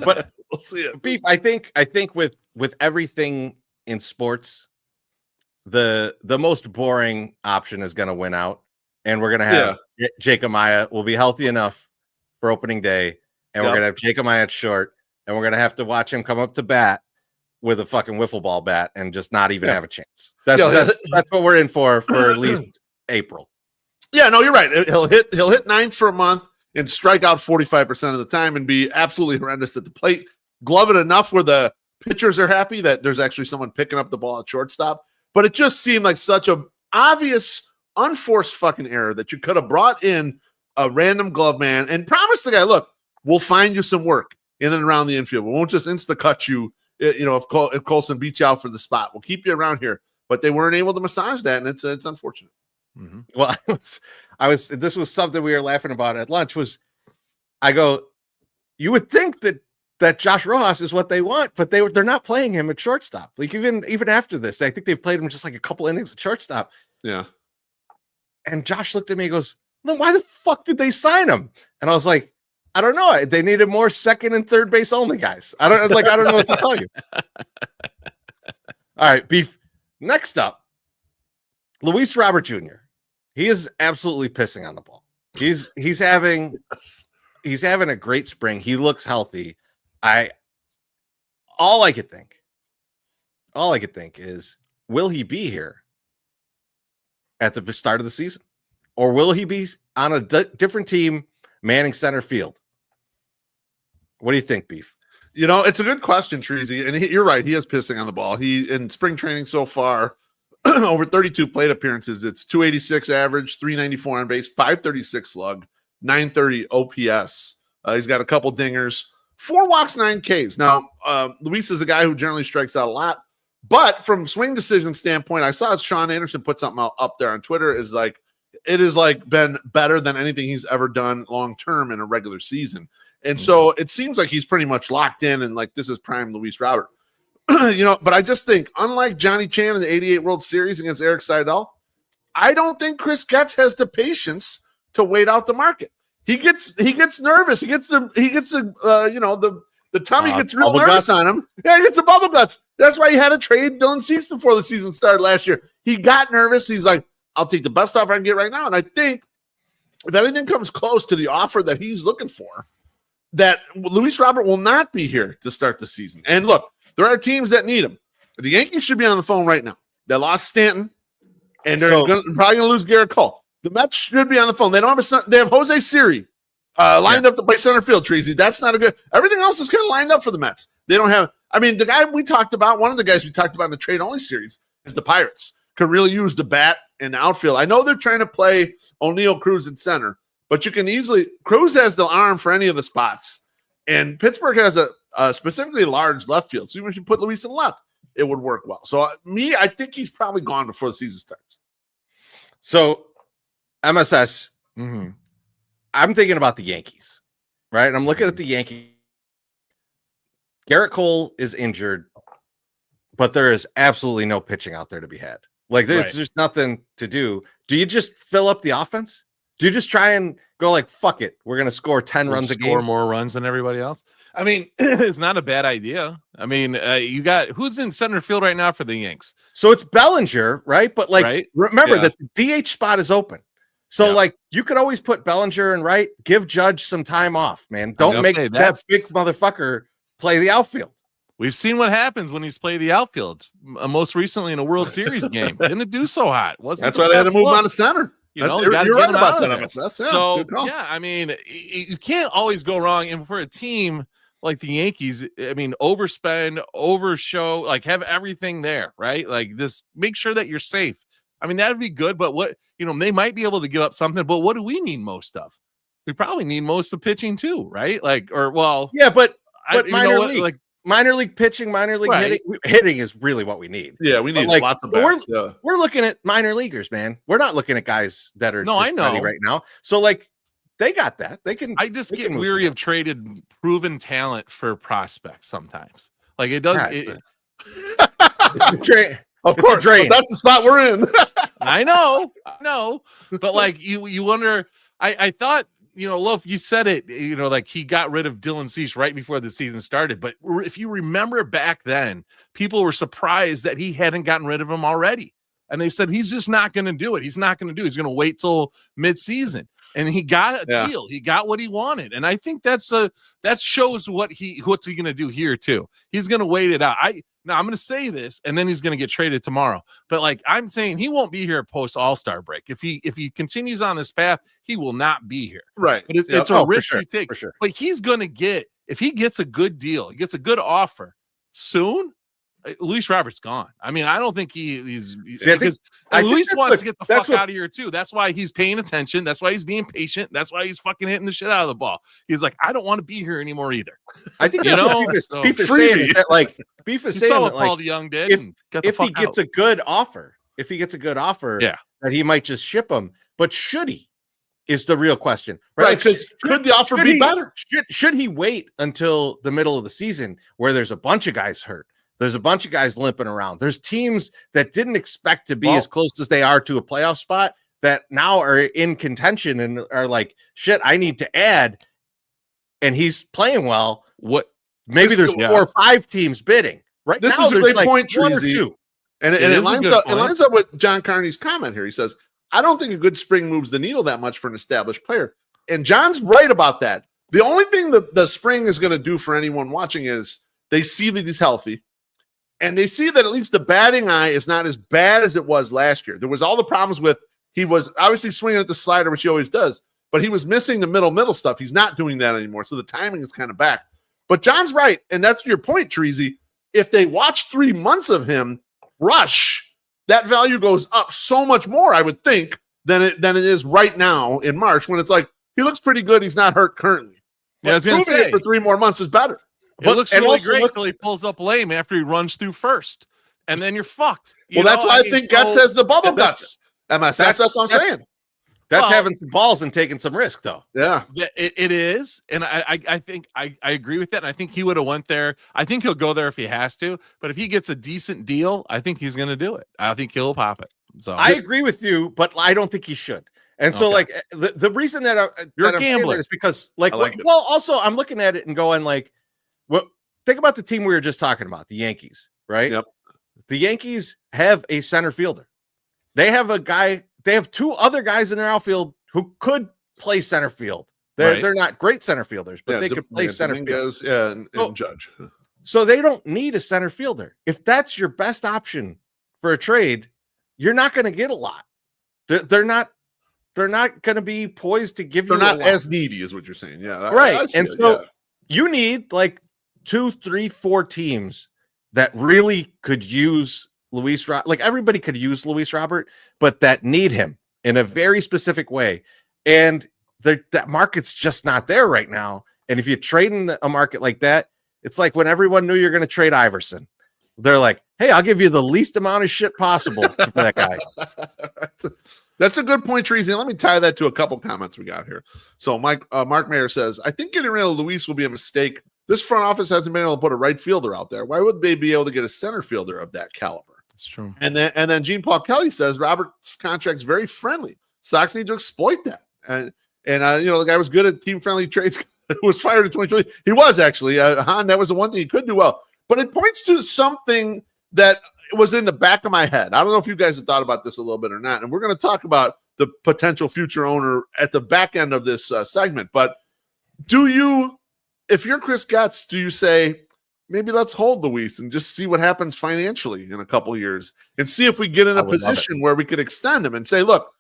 Speaker 2: But
Speaker 3: we'll see it.
Speaker 2: Beef, I think with everything in sports, the most boring option is going to win out. And we're going to have Jacob Maya will be healthy enough for opening day. And we're going to have Jacob Maya at short. And we're going to have to watch him come up to bat with a fucking wiffle ball bat and just not even have a chance.
Speaker 3: Yeah.
Speaker 2: That's what we're in for at least April.
Speaker 3: Yeah, no, you're right. He'll hit 9 for a month and strike out 45% of the time and be absolutely horrendous at the plate. Glove it enough where the pitchers are happy that there's actually someone picking up the ball at shortstop. But it just seemed like such a obvious, unforced fucking error that you could have brought in a random glove man and promised the guy, look, we'll find you some work in and around the infield. We won't just insta-cut you, if Colson beats you out for the spot. We'll keep you around here. But they weren't able to massage that, and it's unfortunate.
Speaker 2: Mm-hmm. Well, this was something we were laughing about at lunch I go, you would think that Josh Rojas is what they want, but they're not playing him at shortstop. Like even after this, I think they've played him just like a couple innings at shortstop.
Speaker 3: Yeah.
Speaker 2: And Josh looked at me and goes, then why the fuck did they sign him? And I was like, I don't know. They needed more second and third base only guys. I don't know what to tell you. All right, Beef. Next up, Luis Robert Jr. He is absolutely pissing on the ball. He's having a great spring. He looks healthy. All I could think is, will he be here at the start of the season, or will he be on a different team manning center field? What do you think, Beef?
Speaker 3: It's a good question, Treasy, and you're right. He is pissing on the ball. He in spring training so far, over 32 plate appearances. It's 286 average, 394 on base, 536 slug, 930 OPS. He's got a couple dingers, 4 walks, 9 Ks. Now, Luis is a guy who generally strikes out a lot, but from swing decision standpoint, I saw Sean Anderson put something up there on Twitter. It is been better than anything he's ever done long term in a regular season. And so it seems like he's pretty much locked in and like this is prime Luis Robert. But I just think, unlike Johnny Chan in the 88 World Series against Eric Seidel, I don't think Chris Getz has the patience to wait out the market. He gets nervous. He gets the tummy gets real nervous on him. Yeah, he gets the bubble guts. That's why he had to trade Dylan Cease before the season started last year. He got nervous. He's like, I'll take the best offer I can get right now. And I think if anything comes close to the offer that he's looking for, that Luis Robert will not be here to start the season. And look, there are teams that need him. The Yankees should be on the phone right now. They lost Stanton, and they're probably going to lose Garrett Cole. The Mets should be on the phone. They don't have they have Jose Siri lined up to play center field, Treasy. That's not a good. Everything else is kind of lined up for the Mets. They don't have. I mean, the guy we talked about, one of the guys we talked about in the trade only series is the Pirates. Could really use the bat in the outfield. I know they're trying to play O'Neill, Cruz in center, but you can easily Cruz has the arm for any of the spots, and Pittsburgh has a specifically large left field. So even if you put Luis in left, it would work well. So I think he's probably gone before the season starts.
Speaker 2: So MSS, I'm thinking about the Yankees, right? And I'm looking at the Yankees. Garrett Cole is injured, but there is absolutely no pitching out there to be had. Like there's just nothing to do. Do you just fill up the offense? Do you just try and go like, fuck it, we're going to score 10 runs a game?
Speaker 4: Score more runs than everybody else? I mean, it's not a bad idea. I mean, you got who's in center field right now for the Yanks?
Speaker 2: So it's Bellinger, right? But like, remember that the DH spot is open. So like, you could always put Bellinger in right, give Judge some time off, man. Don't make that big motherfucker play the outfield.
Speaker 4: We've seen what happens when he's played the outfield. Most recently in a World Series game, didn't do so hot.
Speaker 3: That's why they had to move on to center.
Speaker 4: You're right about that. So yeah, I mean, you can't always go wrong. And for a team like the Yankees, I mean, overspend, overshow, like have everything there, right? Like this, make sure that you're safe. I mean, that'd be good. But what they might be able to give up something. But what do we need most of? We probably need most of pitching too, right? Like,
Speaker 2: but minor league, like minor league pitching, minor league hitting is really what we need.
Speaker 3: Yeah, we need lots of bats.
Speaker 2: We're looking at minor leaguers, man. We're not looking at guys that are ready right now. So like they got that. They can.
Speaker 4: I just get weary of traded proven talent for prospects sometimes. Like it does.
Speaker 3: Of course, that's the spot we're in.
Speaker 4: I know, but like you wonder. I thought. Loaf, you said it, like he got rid of Dylan Cease right before the season started. But if you remember back then, people were surprised that he hadn't gotten rid of him already. And they said, he's just not going to do it. He's not going to do it. He's going to wait till mid-season. and he got a deal. He got what he wanted, and I think that shows what's he going to do here too. He's going to wait it out. Now I'm going to say this, and then he's going to get traded tomorrow. But like I'm saying, he won't be here post All-Star break. If he continues on this path, he will not be here.
Speaker 3: Right.
Speaker 4: But it's a risk you take.
Speaker 2: For sure.
Speaker 4: But he's going to get, if he gets a good deal, he gets a good offer soon. Luis Robert's gone. I mean, I don't think he's because Luis wants to get the fuck out of here too. That's why he's paying attention. That's why he's being patient. That's why he's fucking hitting the shit out of the ball. He's like, I don't want to be here anymore either.
Speaker 2: I think that's what Beef is saying. Is that, like, Beef is saying that, like,
Speaker 4: Paul DeYoung did.
Speaker 2: If he gets a good offer, that he might just ship him. But should he? Is the real question, right?
Speaker 3: Because could the offer be better?
Speaker 2: Should he wait until the middle of the season where there's a bunch of guys hurt? There's a bunch of guys limping around. There's teams that didn't expect to be as close as they are to a playoff spot that now are in contention and are like, shit, I need to add. And he's playing well. Maybe there's 4 or 5 teams bidding. Right.
Speaker 3: This
Speaker 2: now,
Speaker 3: is a great point,
Speaker 2: one or
Speaker 3: Treasy.
Speaker 2: two.
Speaker 3: And it lines up with John Carney's comment here. He says, I don't think a good spring moves the needle that much for an established player. And John's right about that. The only thing the spring is going to do for anyone watching is they see that he's healthy. And they see that at least the batting eye is not as bad as it was last year. There was all the problems with, he was obviously swinging at the slider, which he always does, but he was missing the middle stuff. He's not doing that anymore. So the timing is kind of back. But John's right. And that's your point, Treasy. If they watch 3 months of him rush, that value goes up so much more, I would think, than it is right now in March when it's like, he looks pretty good. He's not hurt currently.
Speaker 4: Yeah, I was going to say,
Speaker 3: it for 3 more months is better.
Speaker 4: It looks really great until he pulls up lame after he runs through first, and then you're fucked.
Speaker 3: That's why I think Guts has the bubble guts. MS, that's what I'm saying.
Speaker 2: That's having some balls and taking some risk, though.
Speaker 3: Yeah,
Speaker 4: it is, and I think I agree with that. And I think he would have went there. I think he'll go there if he has to. But if he gets a decent deal, I think he's going to do it. I think he'll pop it. So
Speaker 2: I agree with you, but I don't think he should. And so, like, the reason that
Speaker 4: you're
Speaker 2: a gambler is because, like, also I'm looking at it and going, like, well, think about the team we were just talking about, the Yankees, right?
Speaker 3: Yep.
Speaker 2: The Yankees have a center fielder. They have a guy. They have 2 other guys in their outfield who could play center field. They're not great center fielders, but they could play center field.
Speaker 3: Yeah, and Judge.
Speaker 2: So they don't need a center fielder. If that's your best option for a trade, you're not going to get a lot. They're not going to be poised to give you.
Speaker 3: They're not as needy, is what you're saying. Yeah,
Speaker 2: right. And so you need like 2, 3, 4 teams that really could use Luis. Like everybody could use Luis Robert, but that need him in a very specific way. And that market's just not there right now. And if you trade in a market like that, it's like when everyone knew you're going to trade Iverson. They're like, hey, I'll give you the least amount of shit possible for that guy.
Speaker 3: That's a good point, Treasy. Let me tie that to a couple comments we got here. So Mark Mayer says, I think getting rid of Luis will be a mistake. This front office hasn't been able to put a right fielder out there. Why would they be able to get a center fielder of that caliber?
Speaker 4: That's true.
Speaker 3: And then Gene Paul Kelly says Robert's contract's very friendly. Sox need to exploit that. And the guy was good at team friendly trades. Was fired in 2020. He was actually Han. That was the one thing he could do well. But it points to something that was in the back of my head. I don't know if you guys have thought about this a little bit or not. And we're going to talk about the potential future owner at the back end of this segment. But if you're Chris Getz, do you say, maybe let's hold Luis and just see what happens financially in a couple of years and see if we get in a position where we could extend him and say, look,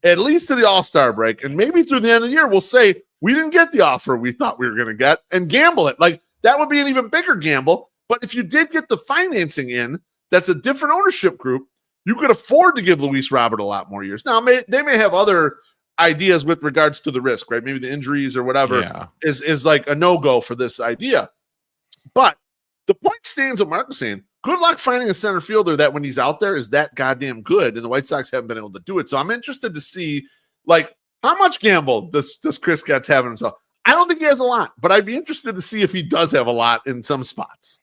Speaker 3: at least to the All-Star break, and maybe through the end of the year, we'll say we didn't get the offer we thought we were going to get and gamble it. Like that would be an even bigger gamble. But if you did get the financing in, that's a different ownership group. You could afford to give Luis Robert a lot more years. Now, they may have other ideas with regards to the risk, right? Maybe the injuries or whatever is like a no-go for this idea. But the point stands what Mark was saying. Good luck finding a center fielder that when he's out there is that goddamn good, and the White Sox haven't been able to do it. So I'm interested to see, like, how much gamble does Chris Getz have in himself? I don't think he has a lot, but I'd be interested to see if he does have a lot in some spots.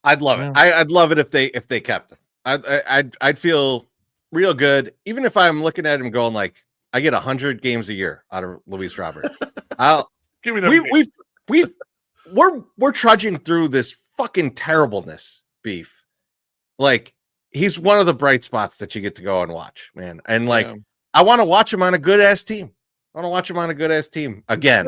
Speaker 2: I'd love it. I'd love it if they kept him. I'd feel real good, even if I'm looking at him going like, I get 100 games a year out of Luis Robert.
Speaker 3: Give me
Speaker 2: we're trudging through this fucking terribleness, Beef. Like he's one of the bright spots that you get to go and watch, man. And like I want to watch him on a good ass team. I want to watch him on a good ass team again.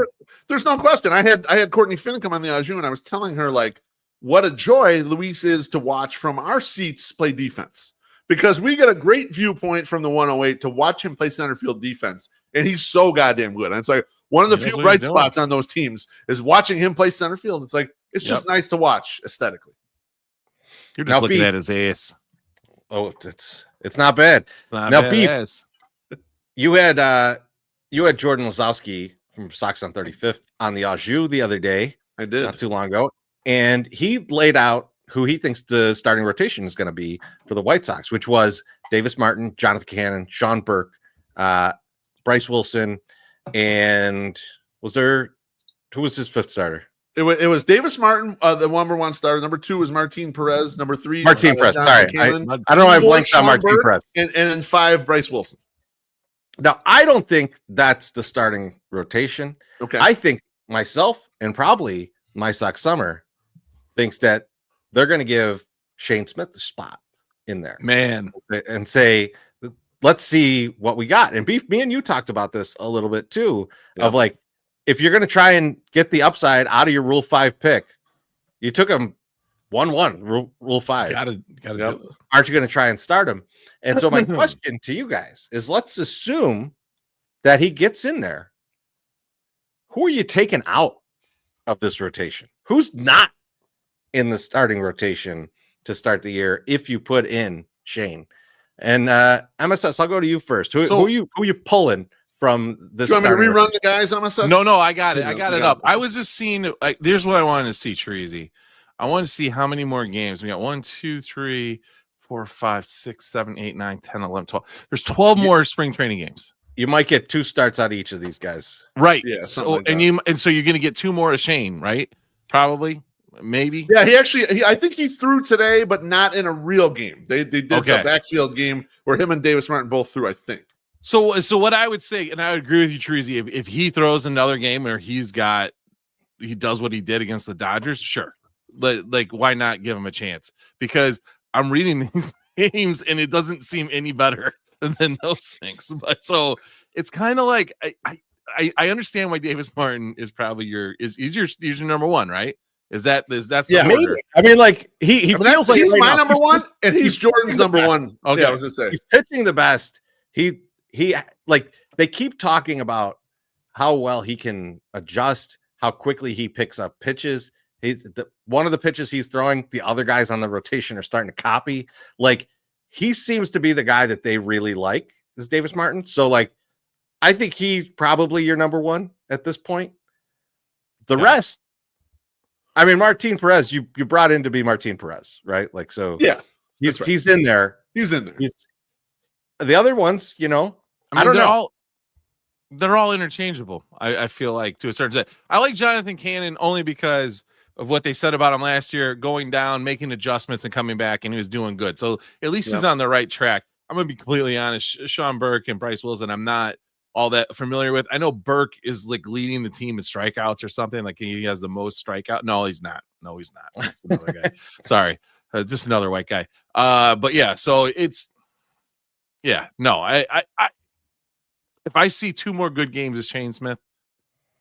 Speaker 3: There's no question. I had Courtney Finn come on the Ajou, and I was telling her like what a joy Luis is to watch from our seats play defense, because we get a great viewpoint from the 108 to watch him play center field defense, and he's so goddamn good. And it's like one of the few bright spots on those teams is watching him play center field. It's like it's just nice to watch aesthetically.
Speaker 4: You're just looking at his ass.
Speaker 2: Oh, it's not bad. Now, Beef, you had Jordan Lazowski from Sox on 35th on the Ajou the other day.
Speaker 3: I did.
Speaker 2: Not too long ago. And he laid out who he thinks the starting rotation is going to be for the White Sox, which was Davis Martin, Jonathan Cannon, Sean Burke, Bryce Wilson, and who was his fifth starter?
Speaker 3: It was Davis Martin, the number one starter. Number 2 was Martin Perez. Number 3,
Speaker 2: Martin Perez. Sorry, I don't know. I blanked on Martin Perez.
Speaker 3: And then 5, Bryce Wilson.
Speaker 2: Now, I don't think that's the starting rotation.
Speaker 3: Okay.
Speaker 2: I think myself and probably my Sox Summer thinks that they're going to give Shane Smith the spot in there,
Speaker 4: man,
Speaker 2: and say, let's see what we got. And Beef, me and you talked about this a little bit too, of like, if you're going to try and get the upside out of your Rule 5 pick, you took him 1-1, Rule 5.
Speaker 4: Gotta do it.
Speaker 2: Aren't you going to try and start him? And so my question to you guys is, let's assume that he gets in there. Who are you taking out of this rotation? Who's not in the starting rotation to start the year if you put in Shane? And MSS, I'll go to you first. Who are you pulling from this?
Speaker 3: Do you want me to rerun the guys, MSS?
Speaker 4: No, I got it. I got it up. I was just seeing, like, here's what I wanted to see, Treasy. I wanted to see how many more games. We got 1, 2, 3, 4, 5, 6, 7, 8, 9, 10, 11, 12. There's 12 more spring training games.
Speaker 2: You might get 2 starts out of each of these guys.
Speaker 4: Right.
Speaker 3: Yeah.
Speaker 4: So, and so you're going to get 2 more of Shane, right? Probably. Maybe.
Speaker 3: Yeah, I think he threw today, but not in a real game. They did the backfield game where him and Davis Martin both threw, I think.
Speaker 4: So what I would say, and I would agree with you, Treasy, if he throws another game where he does what he did against the Dodgers, sure. Like, why not give him a chance? Because I'm reading these games and it doesn't seem any better than those things. But so it's kind of like I understand why Davis Martin is probably your number 1, right? That's
Speaker 2: maybe. I mean, like he feels like
Speaker 3: he's
Speaker 2: right
Speaker 3: my
Speaker 2: now,
Speaker 3: number 1 and he's Jordan's number 1.
Speaker 4: Okay,
Speaker 3: yeah, I was gonna say
Speaker 2: he's pitching the best. He like, they keep talking about how well he can adjust, how quickly he picks up pitches. One of the pitches he's throwing, the other guys on the rotation are starting to copy. Like, he seems to be the guy that they really like, is Davis Martin. So, like, I think he's probably your number 1 at this point. The rest, I mean, Martin Perez, you brought in to be Martin Perez, right? Like, so
Speaker 3: yeah,
Speaker 2: he's in there.
Speaker 3: He's in there.
Speaker 2: The other ones, I mean, I don't know.
Speaker 4: They're all interchangeable. I feel like, to a certain extent. I like Jonathan Cannon only because of what they said about him last year, going down, making adjustments, and coming back, and he was doing good. So at least he's on the right track. I'm going to be completely honest. Sean Burke and Bryce Wilson, I'm not all that familiar with. I know Burke is like leading the team in strikeouts or something. Like, he has the most strikeout. No, he's not. That's another guy. Sorry. Just another white guy. But yeah, so it's, no, I if I see 2 more good games as Shane Smith,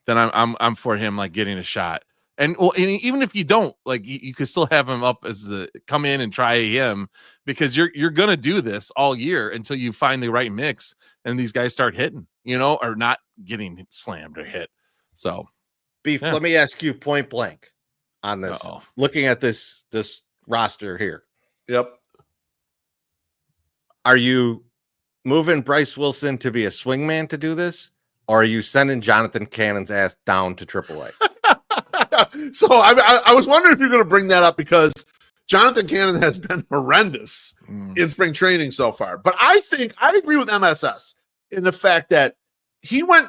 Speaker 4: then I'm for him, like, getting a shot. And even if you don't, like, you could still have him up as come in and try him, because you're gonna do this all year until you find the right mix and these guys start hitting, or not getting slammed or hit. So,
Speaker 2: Beef, let me ask you point blank on this. Looking at this roster here.
Speaker 3: Yep.
Speaker 2: Are you moving Bryce Wilson to be a swingman to do this, or are you sending Jonathan Cannon's ass down to AAA?
Speaker 3: So I was wondering if you're going to bring that up, because Jonathan Cannon has been horrendous in spring training so far. But I think I agree with MSS in the fact that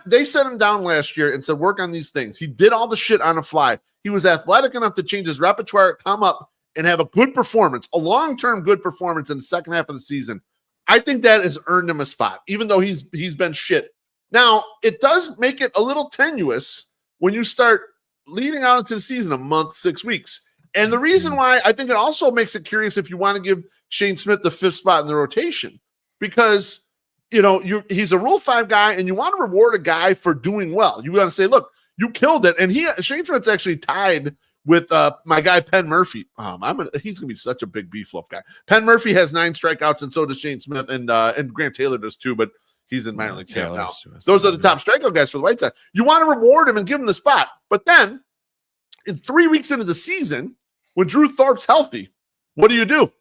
Speaker 3: they set him down last year and said, work on these things. He did all the shit on the fly. He was athletic enough to change his repertoire, come up and have a good performance, a long-term good performance in the second half of the season. I think that has earned him a spot, even though he's been shit. Now, it does make it a little tenuous when you start leading out into the season a month, 6 weeks. And the reason why I think it also makes it curious if you want to give Shane Smith the 5th spot in the rotation, because he's a Rule 5 guy, and you want to reward a guy for doing well. You want to say, look, you killed it. And Shane Smith's actually tied with my guy Penn Murphy. He's gonna be such a big beef loaf guy. Penn Murphy has 9 strikeouts, and so does Shane Smith, and Grant Taylor does too, but he's in minor league camp now. Those are the top strikeout guys for the White Sox. You want to reward him and give him the spot, but then in 3 weeks into the season, when Drew Thorpe's healthy, what do?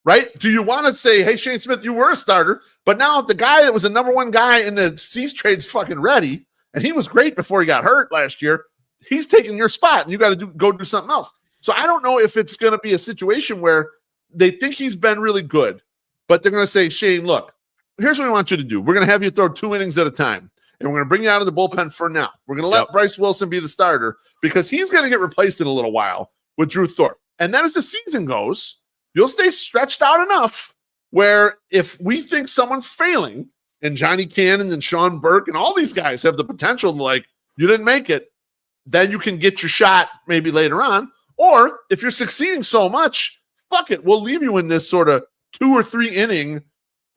Speaker 3: Right? Do you want to say, hey, Shane Smith, you were a starter, but now the guy that was the number 1 guy in the Cease trade's fucking ready, and he was great before he got hurt last year. He's taking your spot, and you got to go do something else. So I don't know if it's going to be a situation where they think he's been really good, but they're going to say, Shane, look, here's what we want you to do. We're going to have you throw 2 innings at a time, and we're going to bring you out of the bullpen for now. We're going to let Bryce Wilson be the starter because he's going to get replaced in a little while with Drew Thorpe. And then as the season goes, you'll stay stretched out enough where if we think someone's failing, and Johnny Cannon and Sean Burke and all these guys have the potential to, like, you didn't make it, then you can get your shot maybe later on. Or if you're succeeding so much, fuck it, we'll leave you in this sort of 2 or 3 inning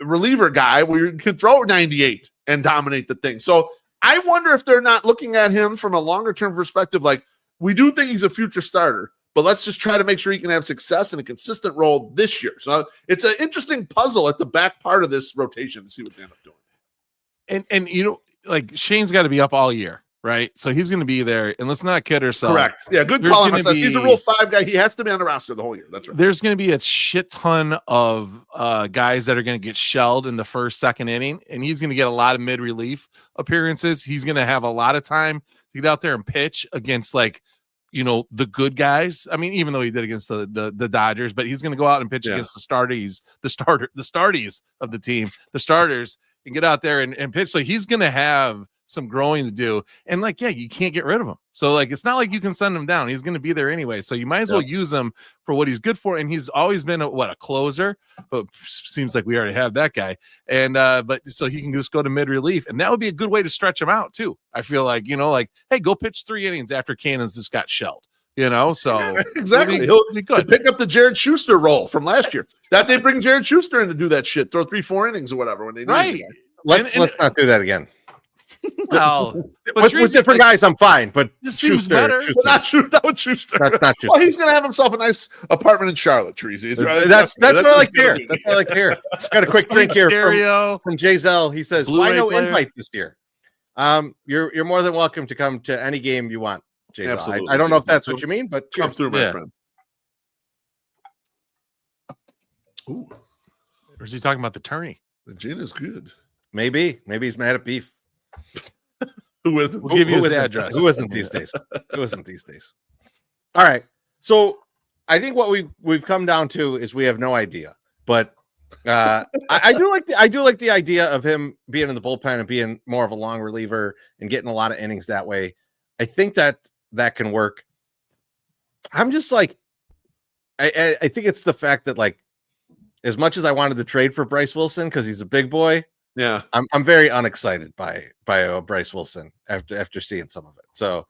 Speaker 3: reliever guy where you can throw 98 and dominate the thing. So I wonder if they're not looking at him from a longer term perspective. Like, we do think he's a future starter, but let's just try to make sure he can have success in a consistent role this year. So it's an interesting puzzle at the back part of this rotation to see what they end up doing.
Speaker 4: And like, Shane's got to be up all year, right? So he's going to be there, and let's not kid ourselves.
Speaker 3: Correct. Yeah, good call on us. He's a Rule 5 guy. He has to be on the roster the whole year. That's right.
Speaker 4: There's going to be a shit ton of guys that are going to get shelled in the first, second inning, and he's going to get a lot of mid-relief appearances. He's going to have a lot of time to get out there and pitch against, like, the good guys. I mean, even though he did against the Dodgers, but he's going to go out and pitch against the starties of the team, the starters, and get out there and pitch. So he's going to have some growing to do. And, like, you can't get rid of him. So, like, it's not like you can send him down. He's going to be there anyway. So you might as well use him for what he's good for. And he's always been a closer, but seems like we already have that guy. And, but so he can just go to mid relief, and that would be a good way to stretch him out too. I feel like, hey, go pitch 3 innings after Cannon's just got shelled. So
Speaker 3: exactly, he'll pick up the Jared Schuster role from last year. That they bring Jared Schuster in to do that shit, throw 3-4 innings or whatever when they need it.
Speaker 2: Let's not do that again.
Speaker 4: Well,
Speaker 2: with different guys, I'm fine, but
Speaker 4: this seems better.
Speaker 3: Not Schuster. Not Schuster.
Speaker 2: Well,
Speaker 3: he's going to have himself a nice apartment in Charlotte, Treasy.
Speaker 2: That's what I like to hear. That's what I like to hear. Got a quick drink here from Jay Zell. He says, "Why no invite this year?" You're more than welcome to come to any game you want, Jay Zell. I don't know if that's what you mean, but
Speaker 3: come through, my friend. Ooh,
Speaker 4: or is he talking about the tourney?
Speaker 3: The gin is good.
Speaker 2: Maybe he's mad at beef.
Speaker 3: Who isn't?
Speaker 4: We'll give you his address.
Speaker 2: Who isn't these days? Who isn't these days? All right. So I think what we've come down to is we have no idea. But I do like the idea of him being in the bullpen and being more of a long reliever and getting a lot of innings that way. I think that can work. I'm just like, I think it's the fact that, like, as much as I wanted to trade for Bryce Wilson because he's a big boy,
Speaker 3: yeah,
Speaker 2: I'm very unexcited by Bryce Wilson after seeing some of it. So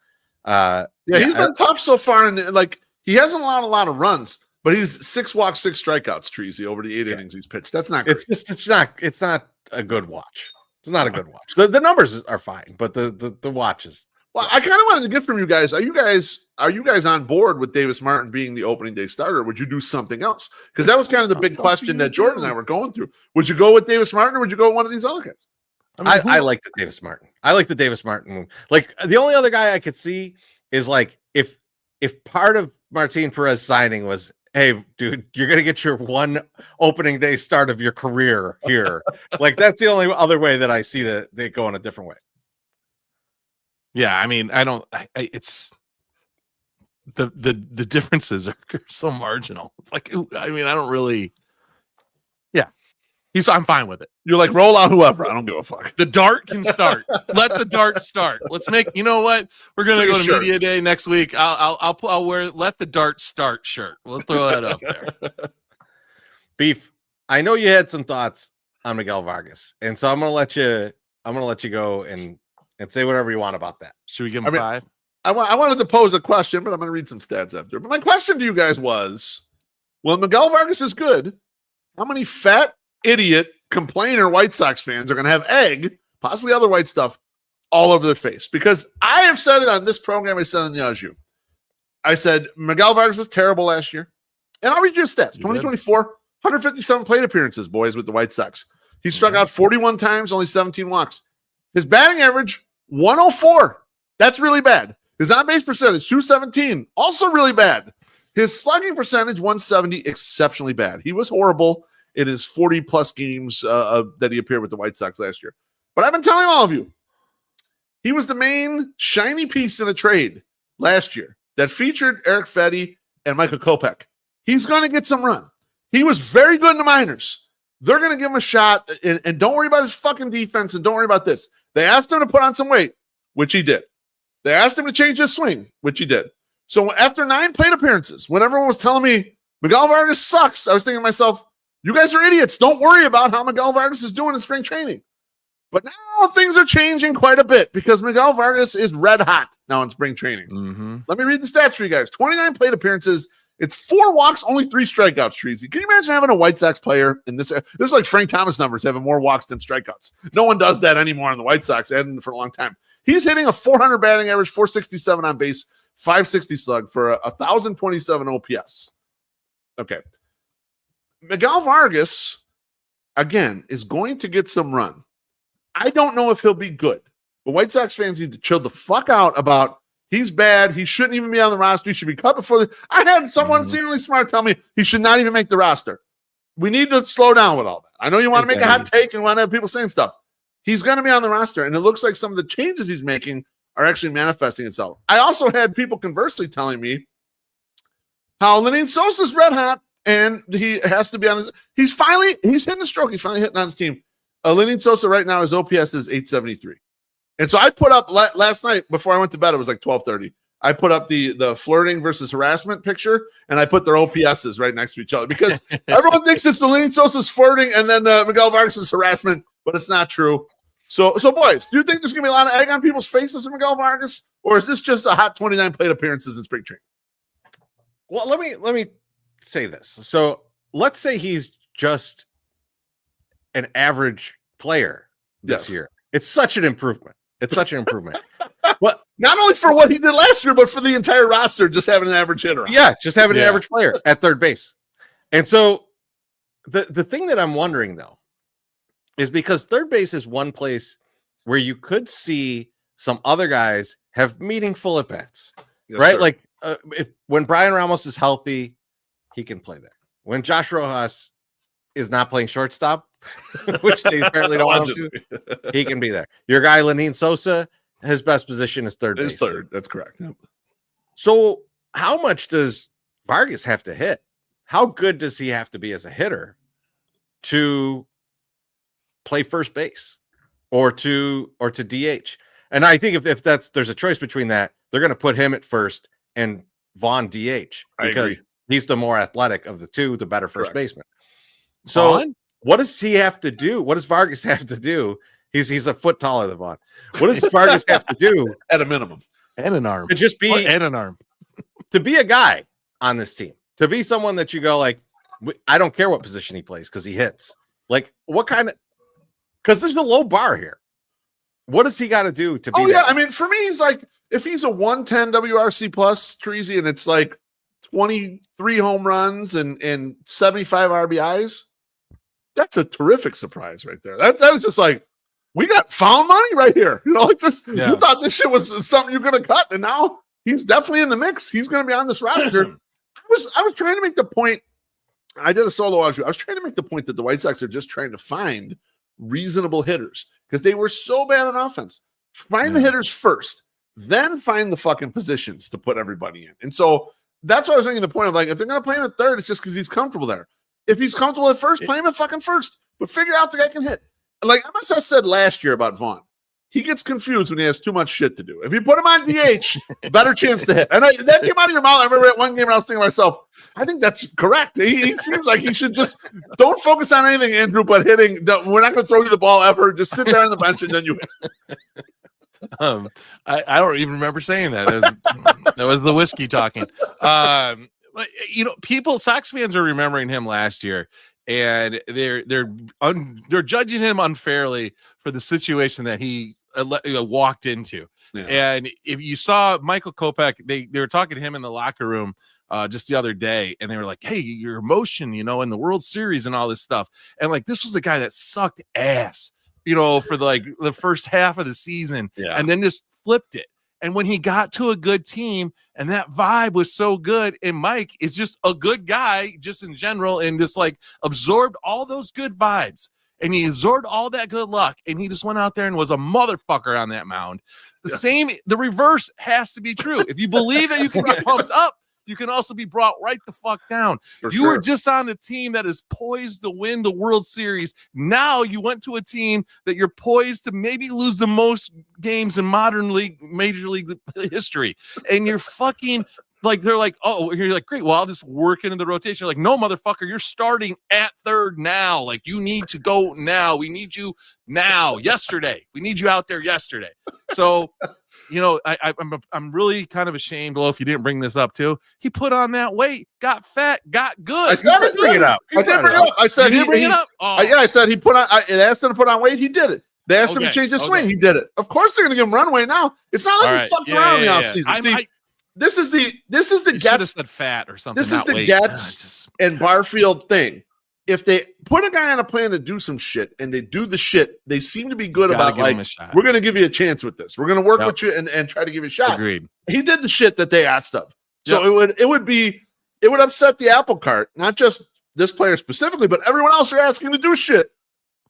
Speaker 3: he's been tough so far, and like he hasn't allowed a lot of runs, but he's 6 walks, 6 strikeouts, Treasy, over the 8 innings he's pitched. That's not great.
Speaker 2: It's not a good watch. It's not a good watch. The numbers are fine, but the watch is.
Speaker 3: Well, I kind of wanted to get from you guys. Are you guys on board with Davis Martin being the opening day starter? Would you do something else? Because that was kind of the big question that Jordan and I were going through. Would you go with Davis Martin, or would you go with one of these other guys?
Speaker 2: I like the Davis Martin. I like the Davis Martin move. Like, the only other guy I could see is, like, if part of Martin Perez signing was, hey, dude, you're gonna get your one opening day start of your career here. Like, that's the only other way that I see that they go in a different way.
Speaker 4: Yeah, I mean, it's the differences are so marginal. It's like, I mean, I don't really. Yeah, I'm fine with it.
Speaker 3: You're like, roll out whoever. I don't give a fuck.
Speaker 4: The dart can start. Let the dart start. Let's make. You know what? We're gonna go to media day next week. I'll wear "Let the dart start" shirt. We'll throw that up there.
Speaker 2: Beef. I know you had some thoughts on Miguel Vargas, and so I'm gonna let you go and say whatever you want about that.
Speaker 4: Should we give him 5?
Speaker 3: I wanted to pose a question, but I'm going to read some stats after. But my question to you guys was, well, Miguel Vargas is good. How many fat idiot complainer White Sox fans are going to have egg, possibly other white stuff, all over their face. Because I have said it on this program, I said it on the Au. I said Miguel Vargas was terrible last year. And I'll read you his stats. 2024, 157 plate appearances, boys, with the White Sox. He struck out 41 times, only 17 walks. His batting average, 104. That's really bad. His on-base percentage, 217. Also really bad. His slugging percentage, 170, exceptionally bad. He was horrible in his 40-plus games that he appeared with the White Sox last year. But I've been telling all of you, he was the main shiny piece in a trade last year that featured Eric Fetty and Michael Kopech. He's going to get some run. He was very good in the minors. They're going to give him a shot, and don't worry about his fucking defense, and don't worry about this. They asked him to put on some weight, which he did. They asked him to change his swing, which he did. So after 9 plate appearances, when everyone was telling me Miguel Vargas sucks, I was thinking to myself, you guys are idiots. Don't worry about how Miguel Vargas is doing in spring training. But now things are changing quite a bit because Miguel Vargas is red hot now in spring training.
Speaker 4: Mm-hmm.
Speaker 3: Let me read the stats for you guys. 29 plate appearances. It's 4 walks, only 3 strikeouts, Treasy. Can you imagine having a White Sox player in this? This is like Frank Thomas numbers, having more walks than strikeouts. No one does that anymore in the White Sox. They hadn't for a long time. He's hitting a 400 batting average, 467 on base, 560 slug for a 1,027 OPS. Okay. Miguel Vargas, again, is going to get some run. I don't know if he'll be good, but White Sox fans need to chill the fuck out about he's bad. He shouldn't even be on the roster. He should be cut before I had someone seemingly smart tell me he should not even make the roster. We need to slow down with all that. I know you want to make a hot take and want to have people saying stuff. He's going to be on the roster, and it looks like some of the changes he's making are actually manifesting itself. I also had people conversely telling me how Lenyn Sosa's red hot, and he has to be on his. He's hitting the stroke. He's finally hitting on his team. Lenyn Sosa right now, his OPS is 873. And so I put up last night before I went to bed, it was like 12:30. I put up the flirting versus harassment picture, and I put their OPSs right next to each other because everyone thinks it's the Lenyn Sosa's flirting and then Miguel Vargas' harassment, but it's not true. So boys, do you think there's going to be a lot of egg on people's faces for Miguel Vargas, or is this just a hot 29 plate appearances in spring training?
Speaker 2: Well, let me say this. So let's say he's just an average player this year. It's such an improvement. Well,
Speaker 3: not only for what he did last year, but for the entire roster, just having an average hitter.
Speaker 2: Yeah, just having an average player at third base. And so the thing that I'm wondering, though, is because third base is one place where you could see some other guys have meaningful at-bats, right? Sir. Like when Brian Ramos is healthy, he can play there. When Josh Rojas is not playing shortstop, which they apparently don't want him to, he can be there. Your guy, Lenyn Sosa, his best position is third base.
Speaker 3: Third, that's correct. Yep.
Speaker 2: So how much does Vargas have to hit? How good does he have to be as a hitter to play first base or to DH? And I think if there's a choice between that, they're going to put him at first and Vaughn DH because he's the more athletic of the two, the better first baseman. So Vaughn? What does he have to do? What does Vargas have to do? He's a foot taller than Vaughn. What does Vargas have to do
Speaker 3: at a minimum?
Speaker 4: And an arm.
Speaker 2: To just be
Speaker 4: and an arm.
Speaker 2: To be a guy on this team. To be someone that you go like, I don't care what position he plays because he hits. Like what kind of, because there's a low bar here. What does he got to do to be?
Speaker 3: Oh, yeah. I mean, for me, he's like, if he's a 110 WRC plus, Treasy, and it's like 23 home runs and 75 RBIs, that's a terrific surprise right there. That was just like, we got found money right here. You know, like this, you thought this shit was something you're going to cut, and now he's definitely in the mix. He's going to be on this roster. I was trying to make the point. I did a solo out. I was trying to make the point that the White Sox are just trying to find reasonable hitters because they were so bad on offense. Find the hitters first, then find the fucking positions to put everybody in. And so that's why I was making the point of like, if they're going to play him at third, it's just because he's comfortable there. If he's comfortable at first, play him at fucking first, but figure out the guy can hit. Like MSS said last year about Vaughn, he gets confused when he has too much shit to do. If you put him on DH, better chance to hit. And that came out of your mouth. I remember at one game I was thinking to myself, I think that's correct. He seems like he should just don't focus on anything, Andrew, but hitting. We're not going to throw you the ball ever. Just sit there on the bench and then you hit.
Speaker 4: I don't even remember saying that. That was the whiskey talking. But, you know, Sox fans are remembering him last year and they're judging him unfairly for the situation that he walked into.
Speaker 3: Yeah.
Speaker 4: And if you saw Michael Kopech, they were talking to him in the locker room just the other day, and they were like, hey, your emotion, in the World Series and all this stuff. And like, this was a guy that sucked ass, for the first half of the season, and then just flipped it. And when he got to a good team and that vibe was so good, and Mike is just a good guy just in general, and just like absorbed all those good vibes, and he absorbed all that good luck, and he just went out there and was a motherfucker on that mound. The reverse has to be true. If you believe that you can get pumped up, you can also be brought right the fuck down. You were just on a team that is poised to win the World Series. Now you went to a team that you're poised to maybe lose the most games in major league history. And you're fucking like, they're like, oh, you're like, great. Well, I'll just work into the rotation. You're like, no, motherfucker, you're starting at third now. Like, you need to go now. We need you now, yesterday. We need you out there yesterday. So, I'm really kind of ashamed, Lo, if you didn't bring this up too. He put on that weight, got fat, got good.
Speaker 3: I said it. Bring it up. I did bring it up. I said
Speaker 4: he bring it up. Oh.
Speaker 3: I said he put on. I asked him to put on weight. He did it. They asked him to change his swing. He did it. Of course, they're going to give him runway now. It's not like he fucked around in the offseason. See, this is the Getz
Speaker 4: said fat or something.
Speaker 3: This is the Getz and Barfield thing. If they put a guy on a plan to do some shit and they do the shit, they seem to be good about like, we're going to give you a chance with this. We're going to work with you and try to give you a shot.
Speaker 4: Agreed.
Speaker 3: He did the shit that they asked of. So it would upset the apple cart, not just this player specifically, but everyone else you're asking to do shit.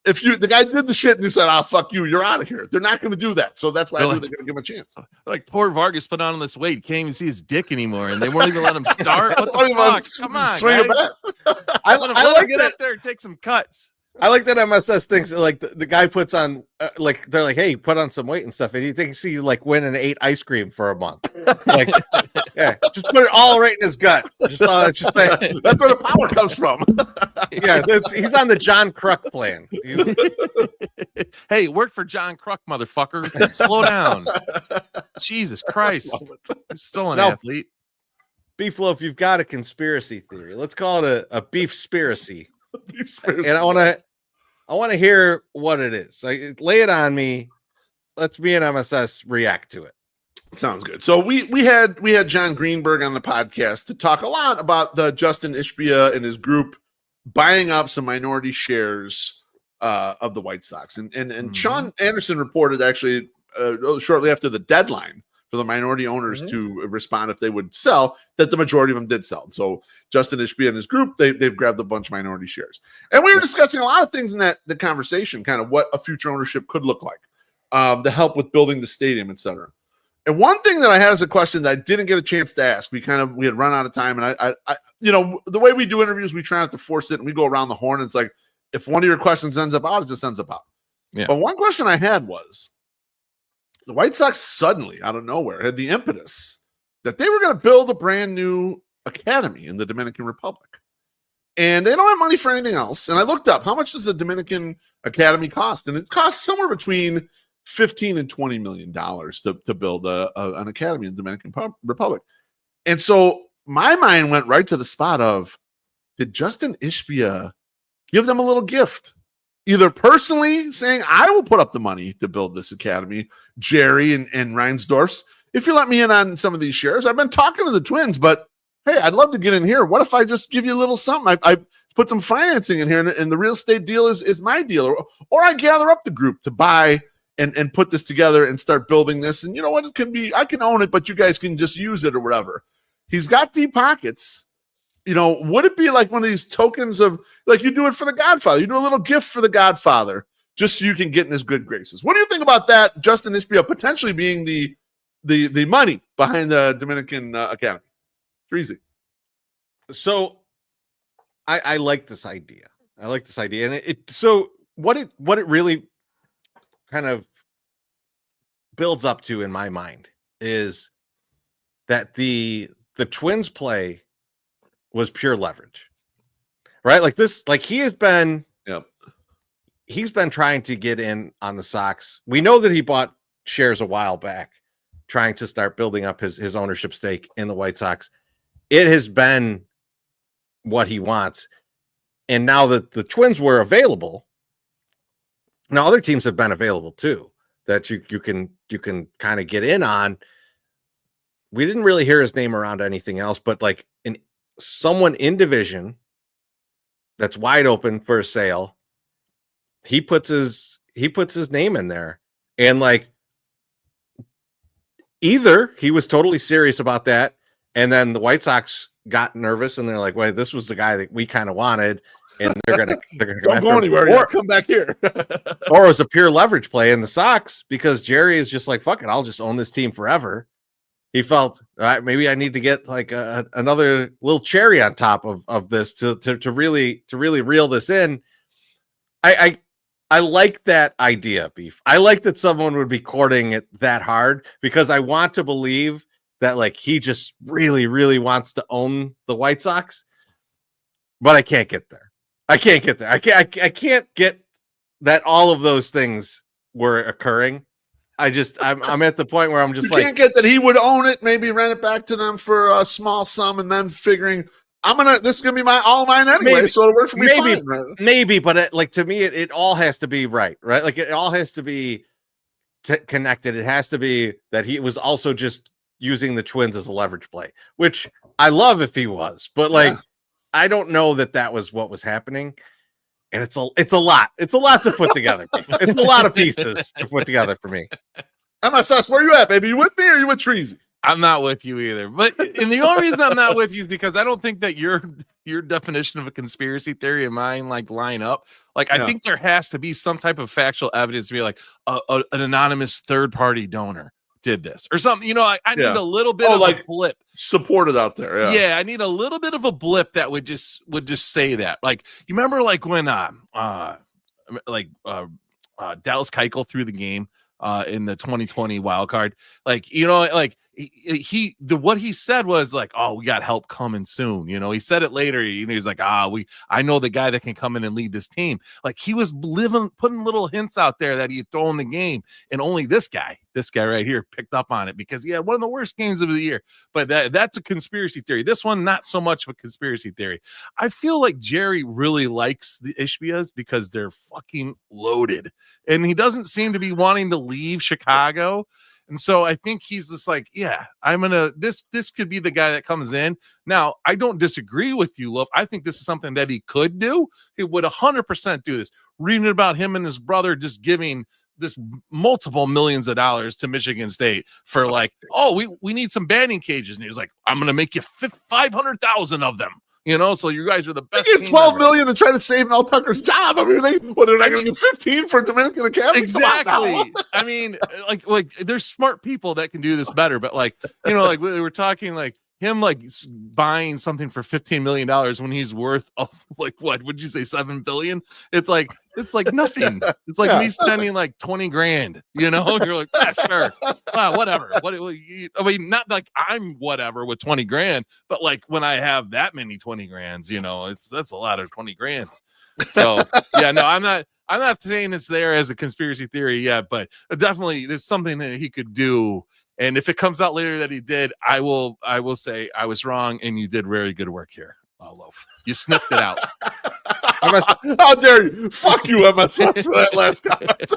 Speaker 3: If the guy did the shit and you said, "Oh fuck you, you're out of here," they're not going to do that. So that's why they're going to give him a chance.
Speaker 4: Like poor Vargas put on this weight, can't even see his dick anymore, and they won't even let him start. What the fuck? Come on,
Speaker 3: swing it back.
Speaker 4: I let him get up there and take some cuts.
Speaker 2: I like that MSS thinks like the guy puts on like they're like, hey, put on some weight and stuff, and he thinks he like went and ate ice cream for a month. Like, yeah, just put it all right in his gut. Just
Speaker 3: that's where the power comes from.
Speaker 2: Yeah, he's on the John Kruk plan.
Speaker 4: Hey, work for John Kruk, motherfucker. Slow down. Jesus Christ, he's still an athlete.
Speaker 2: Beef Loaf, you've got a conspiracy theory. Let's call it a beef spiracy. And I want to hear what it is. Like, lay it on me. Let's me and MSS react to it.
Speaker 3: Sounds good. So we had John Greenberg on the podcast to talk a lot about the Justin Ishbia and his group buying up some minority shares of the White Sox. And Sean Anderson reported actually shortly after the deadline for the minority owners to respond if they would sell, that the majority of them did sell. So Justin Ishbia and his group, they've grabbed a bunch of minority shares. And we were discussing a lot of things in the conversation, kind of what a future ownership could look like, the help with building the stadium, et cetera. And one thing that I had as a question that I didn't get a chance to ask, we had run out of time, and I the way we do interviews, we try not to force it, and we go around the horn. And it's like, if one of your questions ends up out, it just ends up out.
Speaker 4: Yeah.
Speaker 3: But one question I had was, the White Sox suddenly, out of nowhere, had the impetus that they were going to build a brand new academy in the Dominican Republic. And they don't have money for anything else. And I looked up, how much does the Dominican academy cost? And it costs somewhere between $15 and $20 million to build an academy in the Dominican Republic. And so my mind went right to the spot of, did Justin Ishbia give them a little gift? Either personally saying, I will put up the money to build this academy, Jerry and Reinsdorf's, if you let me in on some of these shares. I've been talking to the Twins, but hey, I'd love to get in here. What if I just give you a little something? I put some financing in here, and the real estate deal is my deal. Or I gather up the group to buy and put this together and start building this. And you know what? It can be, I can own it, but you guys can just use it or whatever. He's got deep pockets. Would it be like one of these tokens of, like, you do it for the Godfather? You do a little gift for the Godfather just so you can get in his good graces. What do you think about that, Justin Ishbia potentially being the money behind the Dominican Academy? Treasy.
Speaker 2: So I like this idea. And so what it really kind of builds up to in my mind is that the Twins play was pure leverage, right? Like this, like he's been trying to get in on the Sox. We know that he bought shares a while back, trying to start building up his ownership stake in the White Sox. It has been what he wants. And now that the Twins were available, now other teams have been available too, that you can kind of get in on. We didn't really hear his name around anything else, but like someone in division that's wide open for a sale, he puts his name in there. And like, either he was totally serious about that, and then the White Sox got nervous and they're like, wait, this was the guy that we kind of wanted, and they're gonna
Speaker 3: don't go anywhere, or come back here.
Speaker 2: Or it was a pure leverage play in the Sox because Jerry is just like, fuck it, I'll just own this team forever. He felt, all right, maybe I need to get like another little cherry on top of this to really reel this in. I like that idea, Beef. I like that someone would be courting it that hard, because I want to believe that like he just really, really wants to own the White Sox, but I can't get there. I can't get that all of those things were occurring. I'm at the point where I'm just
Speaker 3: can't get that he would own it, maybe rent it back to them for a small sum, and then figuring this is gonna be all mine anyway,
Speaker 2: maybe,
Speaker 3: so it worked for me.
Speaker 2: Maybe, but like to me, it all has to be right? Like it all has to be connected. It has to be that he was also just using the Twins as a leverage play, which I love if he was, but like I don't know that was what was happening. And it's a lot. It's a lot to put together. It's a lot of pieces to put together for me.
Speaker 3: MSS, where you at, baby? You with me or you with Treasy?
Speaker 4: I'm not with you either. But and the only reason I'm not with you is because I don't think that your definition of a conspiracy theory and mine like line up. Like I think there has to be some type of factual evidence to be like an anonymous third party donor did this or something. You know, I need a little bit of like a blip
Speaker 3: supported out there.
Speaker 4: Yeah, I need a little bit of a blip that would just say that. Like you remember like when Dallas Keuchel threw the game in the 2020 wild card. Like, you know, like what he said was like, oh, we got help coming soon. You know, he said it later. You know, he's like, I know the guy that can come in and lead this team. Like he was putting little hints out there that he had thrown the game, and only this guy right here picked up on it because he had one of the worst games of the year. But that's a conspiracy theory. This one, not so much of a conspiracy theory. I feel like Jerry really likes the Ishbias because they're fucking loaded, and he doesn't seem to be wanting to leave Chicago. And so I think he's just like, yeah, this could be the guy that comes in. Now, I don't disagree with you, Love. I think this is something that he could do. He would 100% do this. Reading about him and his brother just giving this multiple millions of dollars to Michigan State for like, we need some batting cages. And he was like, I'm going to make you 500,000 of them. You know, so you guys are the best.
Speaker 3: They get $12 million to try to save Mel Tucker's job. I mean, they're not going to get 15 for Dominican Academy.
Speaker 4: Exactly. I mean, like there's smart people that can do this better, but like, you know, like we were talking like him like buying something for $15 million when he's worth like what would you say $7 billion? It's like nothing. It's like me spending like 20 grand, you know. You're like, yeah, sure, whatever. I mean, not like I'm whatever with 20 grand, but like when I have that many 20 grands, you know, that's a lot of 20 grands. So yeah, no, I'm not saying it's there as a conspiracy theory yet, but definitely there's something that he could do. And if it comes out later that he did, I will say I was wrong, and you did very good work here, Loaf. You sniffed it out.
Speaker 3: How dare you? Fuck you, MSS, for that last comment.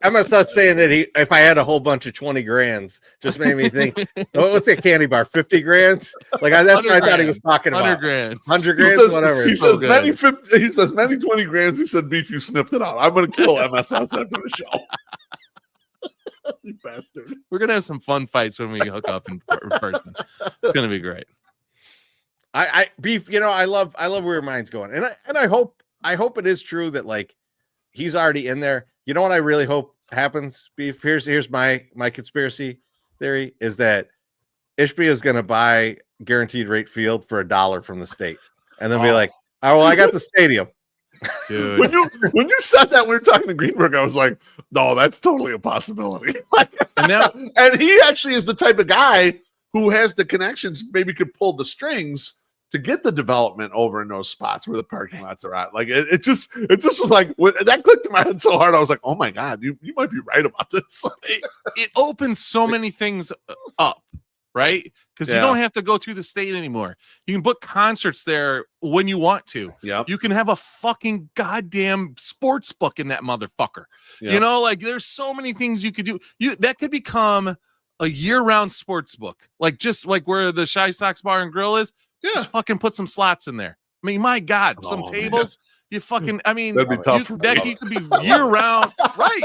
Speaker 2: MSS saying that if I had a whole bunch of 20 grands, just made me think, what's that candy bar? 50 grands? Like that's what I thought he was talking about.
Speaker 4: 100 grand.
Speaker 2: 100 grand, whatever.
Speaker 3: He says many 20 grands. He said, Beef, you sniffed it out. I'm going to kill MSS after the show. You bastard.
Speaker 4: We're gonna have some fun fights when we hook up in person. It's gonna be great.
Speaker 2: I Beef, you know, I love where your mind's going, and I hope it is true that like he's already in there. You know what I really hope happens, Beef? Here's my conspiracy theory is that Ishbia is gonna buy Guaranteed Rate Field for $1 from the state, and then be like, oh well, I got the stadium.
Speaker 4: Dude.
Speaker 3: When you said that, we were talking to Greenberg. I was like, no, that's totally a possibility. And he actually is the type of guy who has the connections, maybe could pull the strings to get the development over in those spots where the parking lots are at. Like it just was like that clicked in my head so hard. I was like, oh my God, you might be right about this.
Speaker 4: It opens so many things up. right? Because you
Speaker 3: Yeah.
Speaker 4: don't have to go through the state anymore. You can book concerts there when you want to.
Speaker 3: Yep.
Speaker 4: You can have a fucking goddamn sports book in that motherfucker.
Speaker 3: Yep.
Speaker 4: You know, like there's so many things you could do. That could become a year-round sports book, like just like where the Shy Sox Bar and Grill is.
Speaker 3: Yeah.
Speaker 4: Just fucking put some slots in there. I mean, my God, some
Speaker 3: Oh,
Speaker 4: tables. You fucking, I mean,
Speaker 3: That'd be tough.
Speaker 4: you could be year-round, right?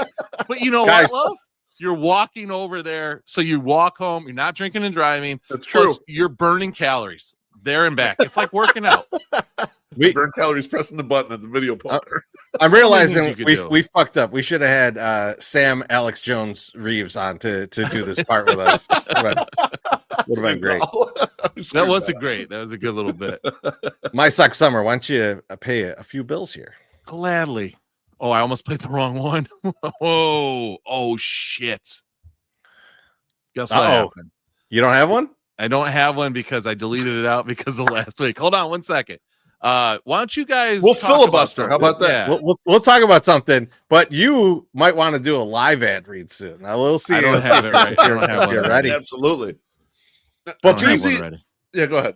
Speaker 4: But you know
Speaker 2: Guys.
Speaker 4: what, love? You're walking over there, so you walk home. You're not drinking and driving.
Speaker 3: That's true.
Speaker 4: Plus, you're burning calories there and back. It's like working out.
Speaker 2: We,
Speaker 3: Burn calories pressing the button at the video poker.
Speaker 2: I'm
Speaker 4: things
Speaker 2: realizing
Speaker 4: you could do.
Speaker 2: we fucked up. We should have had Sam Alex Jones Reeves on to do this part with us. Would have been great.
Speaker 4: That was a good little bit.
Speaker 2: My Sock Summer, why don't you pay a few bills here?
Speaker 4: Gladly. Oh, I almost played the wrong one. Oh shit. Guess what happened?
Speaker 2: You don't have one?
Speaker 4: I don't have one because I deleted it out because of last week. Hold on 1 second. Why don't you guys
Speaker 3: We'll
Speaker 4: talk about
Speaker 3: filibuster. How about that?
Speaker 4: Yeah.
Speaker 2: We'll talk about something, but you might want to do a live ad read soon. Now we'll see.
Speaker 4: I don't have it right. I don't have one
Speaker 2: You're
Speaker 4: ready.
Speaker 2: ready.
Speaker 3: Absolutely.
Speaker 4: I
Speaker 3: But
Speaker 4: don't have one
Speaker 3: Treasy,
Speaker 4: ready.
Speaker 3: yeah, go ahead.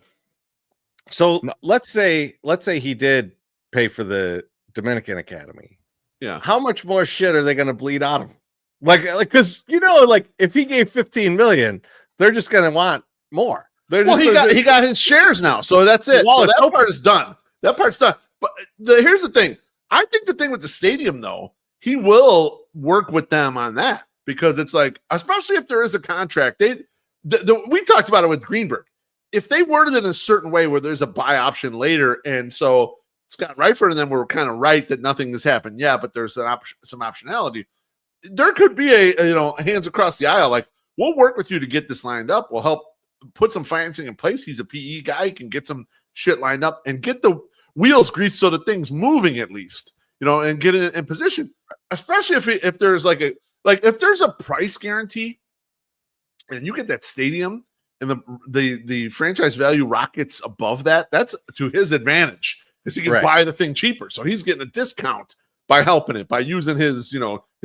Speaker 2: So let's say he did pay for the Dominican Academy.
Speaker 3: Yeah.
Speaker 2: How much more shit are they going to bleed out of him? Like, because like if he gave 15 million, they're just going to want more. They're
Speaker 3: Well,
Speaker 2: just
Speaker 3: he got his shares now, so that's it.
Speaker 2: Well,
Speaker 3: So
Speaker 2: it's
Speaker 3: that
Speaker 2: open.
Speaker 3: part is done. That part's done. But here's the thing. I think the thing with the stadium, though, he will work with them on that because it's like, especially if there is a contract. We talked about it with Greenberg. If they worded it in a certain way where there's a buy option later, and so Scott Reifert and them were kind of right that nothing has happened yet, but there's some optionality. There could be a hands across the aisle. Like, we'll work with you to get this lined up. We'll help put some financing in place. He's a PE guy. He can get some shit lined up and get the wheels greased so the thing's moving at least, and get it in position. Especially if there's if there's a price guarantee and you get that stadium and the franchise value rockets above that, that's to his advantage because he can
Speaker 2: Right.
Speaker 3: buy the thing cheaper. So he's getting a discount by helping it, by using his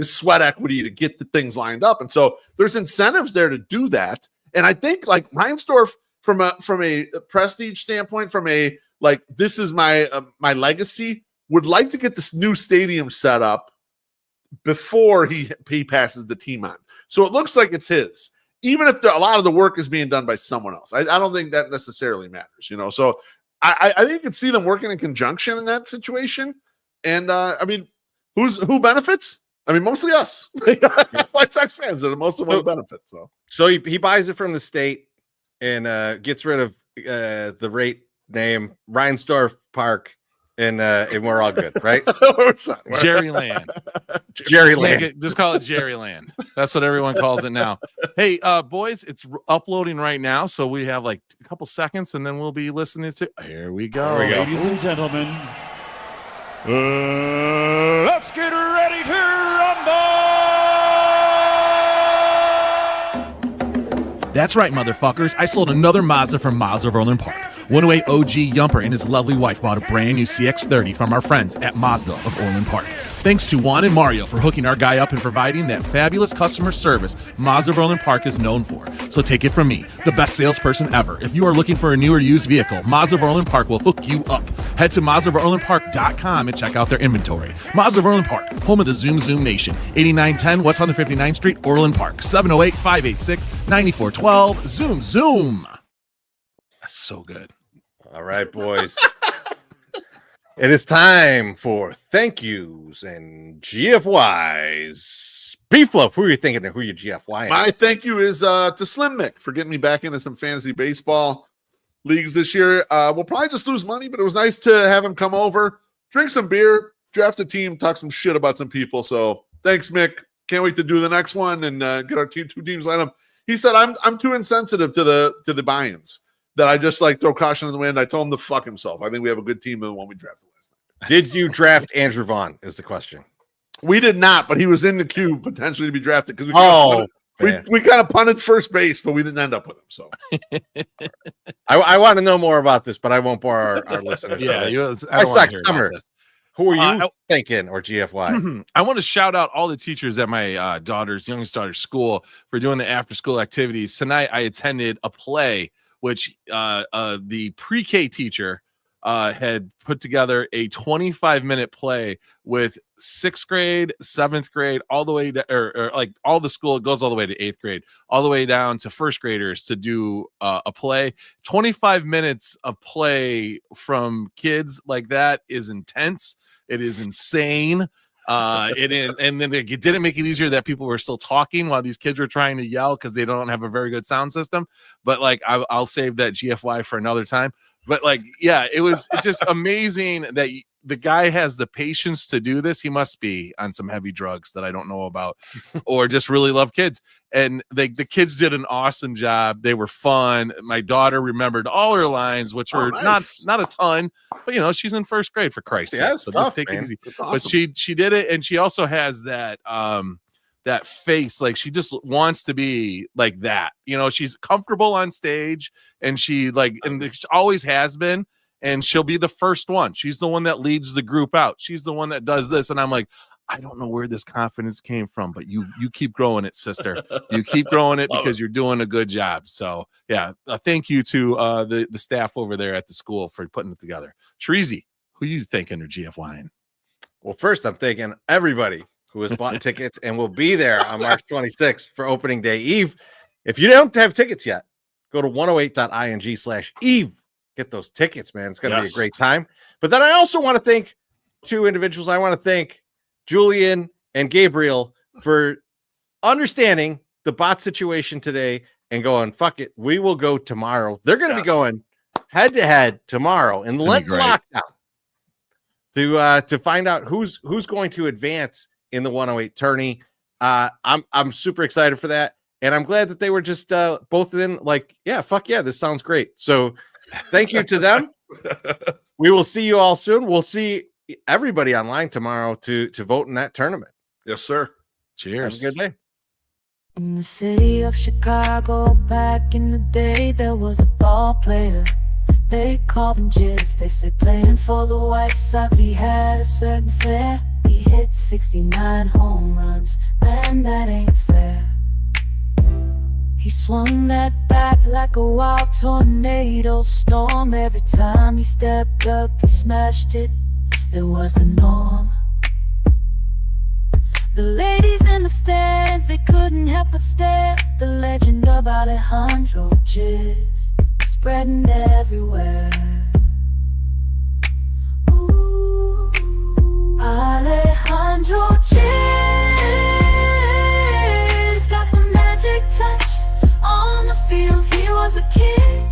Speaker 3: sweat equity to get the things lined up. And so there's incentives there to do that. And I think like Reinsdorf from a prestige standpoint, from a this is my legacy, would like to get this new stadium set up before he passes the team on. So it looks like it's his, even if a lot of the work is being done by someone else. I don't think that necessarily matters, So I think you can see them working in conjunction in that situation. And I mean, who benefits? I mean, mostly us. White Sox fans are the most of the benefit.
Speaker 2: So he buys it from the state and gets rid of the rate name Reinsdorf Park, and we're all good, right?
Speaker 4: Jerryland.
Speaker 2: Jerryland.
Speaker 4: Just call it Jerryland. That's what everyone calls it now. Hey, boys, it's uploading right now, so we have like a couple seconds, and then we'll be listening to. Here we go,
Speaker 6: Ladies and gentlemen, let's get ready to rumble!
Speaker 4: That's right, motherfuckers. I sold another Mazda from Mazda of Orland Park. 108 OG Yumper and his lovely wife bought a brand new CX-30 from our friends at Mazda of Orland Park. Thanks to Juan and Mario for hooking our guy up and providing that fabulous customer service Mazda of Orland Park is known for. So take it from me, the best salesperson ever. If you are looking for a new or used vehicle, Mazda of Orland Park will hook you up. Head to MazdaofOrlandPark.com and check out their inventory. Mazda of Orland Park, home of the Zoom Zoom Nation. 8910 West 159th Street, Orland Park. 708-586-9412. Zoom Zoom. That's so good.
Speaker 2: All right, boys. It is time for thank yous and GFYs. P-Flow, who are you thinking of? Who are you GFY?
Speaker 3: My thank you is to Slim Mick for getting me back into some fantasy baseball leagues this year. We'll probably just lose money, but it was nice to have him come over, drink some beer, draft a team, talk some shit about some people. So thanks, Mick. Can't wait to do the next one and get our two teams lined up. He said I'm too insensitive to the buy-ins, that I just throw caution in the wind. I told him to fuck himself. I think we have a good team than the one we drafted last night.
Speaker 2: Did you draft Andrew Vaughn is the question.
Speaker 3: We did not, but he was in the queue potentially to be drafted because we kind of punted first base, but we didn't end up with him. So
Speaker 2: I want to know more about this, but I won't bore our listeners.
Speaker 4: Yeah,
Speaker 2: I suck summer. Who are you thinking or GFY?
Speaker 4: I want to shout out all the teachers at my youngest daughter's school for doing the after school activities. Tonight, I attended a play, which the pre-K teacher had put together a 25-minute play with 6th grade, 7th grade, all the way to, or like all the school, it goes all the way to 8th grade, all the way down to 1st graders to do a play. 25 minutes of play from kids like that is intense. It is insane. It is, and then it didn't make it easier that people were still talking while these kids were trying to yell because they don't have a very good sound system. But like, I'll save that GFY for another time. But like, yeah, it's just amazing that the guy has the patience to do this. He must be on some heavy drugs that I don't know about, or just really love kids. And the kids did an awesome job. They were fun. My daughter remembered all her lines, which were
Speaker 3: nice.
Speaker 4: not a ton, but she's in 1st grade, for Christ's sake. So
Speaker 3: tough,
Speaker 4: just take it easy.
Speaker 3: Awesome.
Speaker 4: But she did it, and she also has that that face, like she just wants to be like that. She's comfortable on stage, and she always has been, and she'll be the first one. She's the one that leads the group out. She's the one that does this, and I'm like, I don't know where this confidence came from, but you keep growing it, sister. You keep growing it because you're doing a good job. So yeah, thank you to the staff over there at the school for putting it together. Treasy, who you thinking or GFYing?
Speaker 2: Well, first I'm thinking everybody who has bought tickets and will be there on March 26th for opening day eve. If you don't have tickets yet, go to 108.ing/eve. Get those tickets, man. It's going to be a great time. But then I also want to thank two individuals. I want to thank Julian and Gabriel for understanding the bot situation today and going, fuck it, we will go tomorrow. They're going to be going head to head tomorrow in lockdown to find out who's going to advance in the 108 tourney. I'm super excited for that, and I'm glad that they were just both in like, yeah, fuck yeah, this sounds great. So thank you to them. We will see you all soon. We'll see everybody online tomorrow to vote in that tournament.
Speaker 3: Yes, sir.
Speaker 4: Cheers.
Speaker 2: Have a good day.
Speaker 5: In the city of Chicago, back in the day, there was a ball player. They called him Jizz. They said playing for the White Sox, he had a certain flair. He hit 69 home runs, and that ain't fair. He swung that bat like a wild tornado storm. Every time he stepped up, he smashed it. It was the norm. The ladies in the stands, they couldn't help but stare. The legend of Alejandro Jizz spreading everywhere. Ooh, Alejandro Jizz got the magic touch. On the field, he was a king.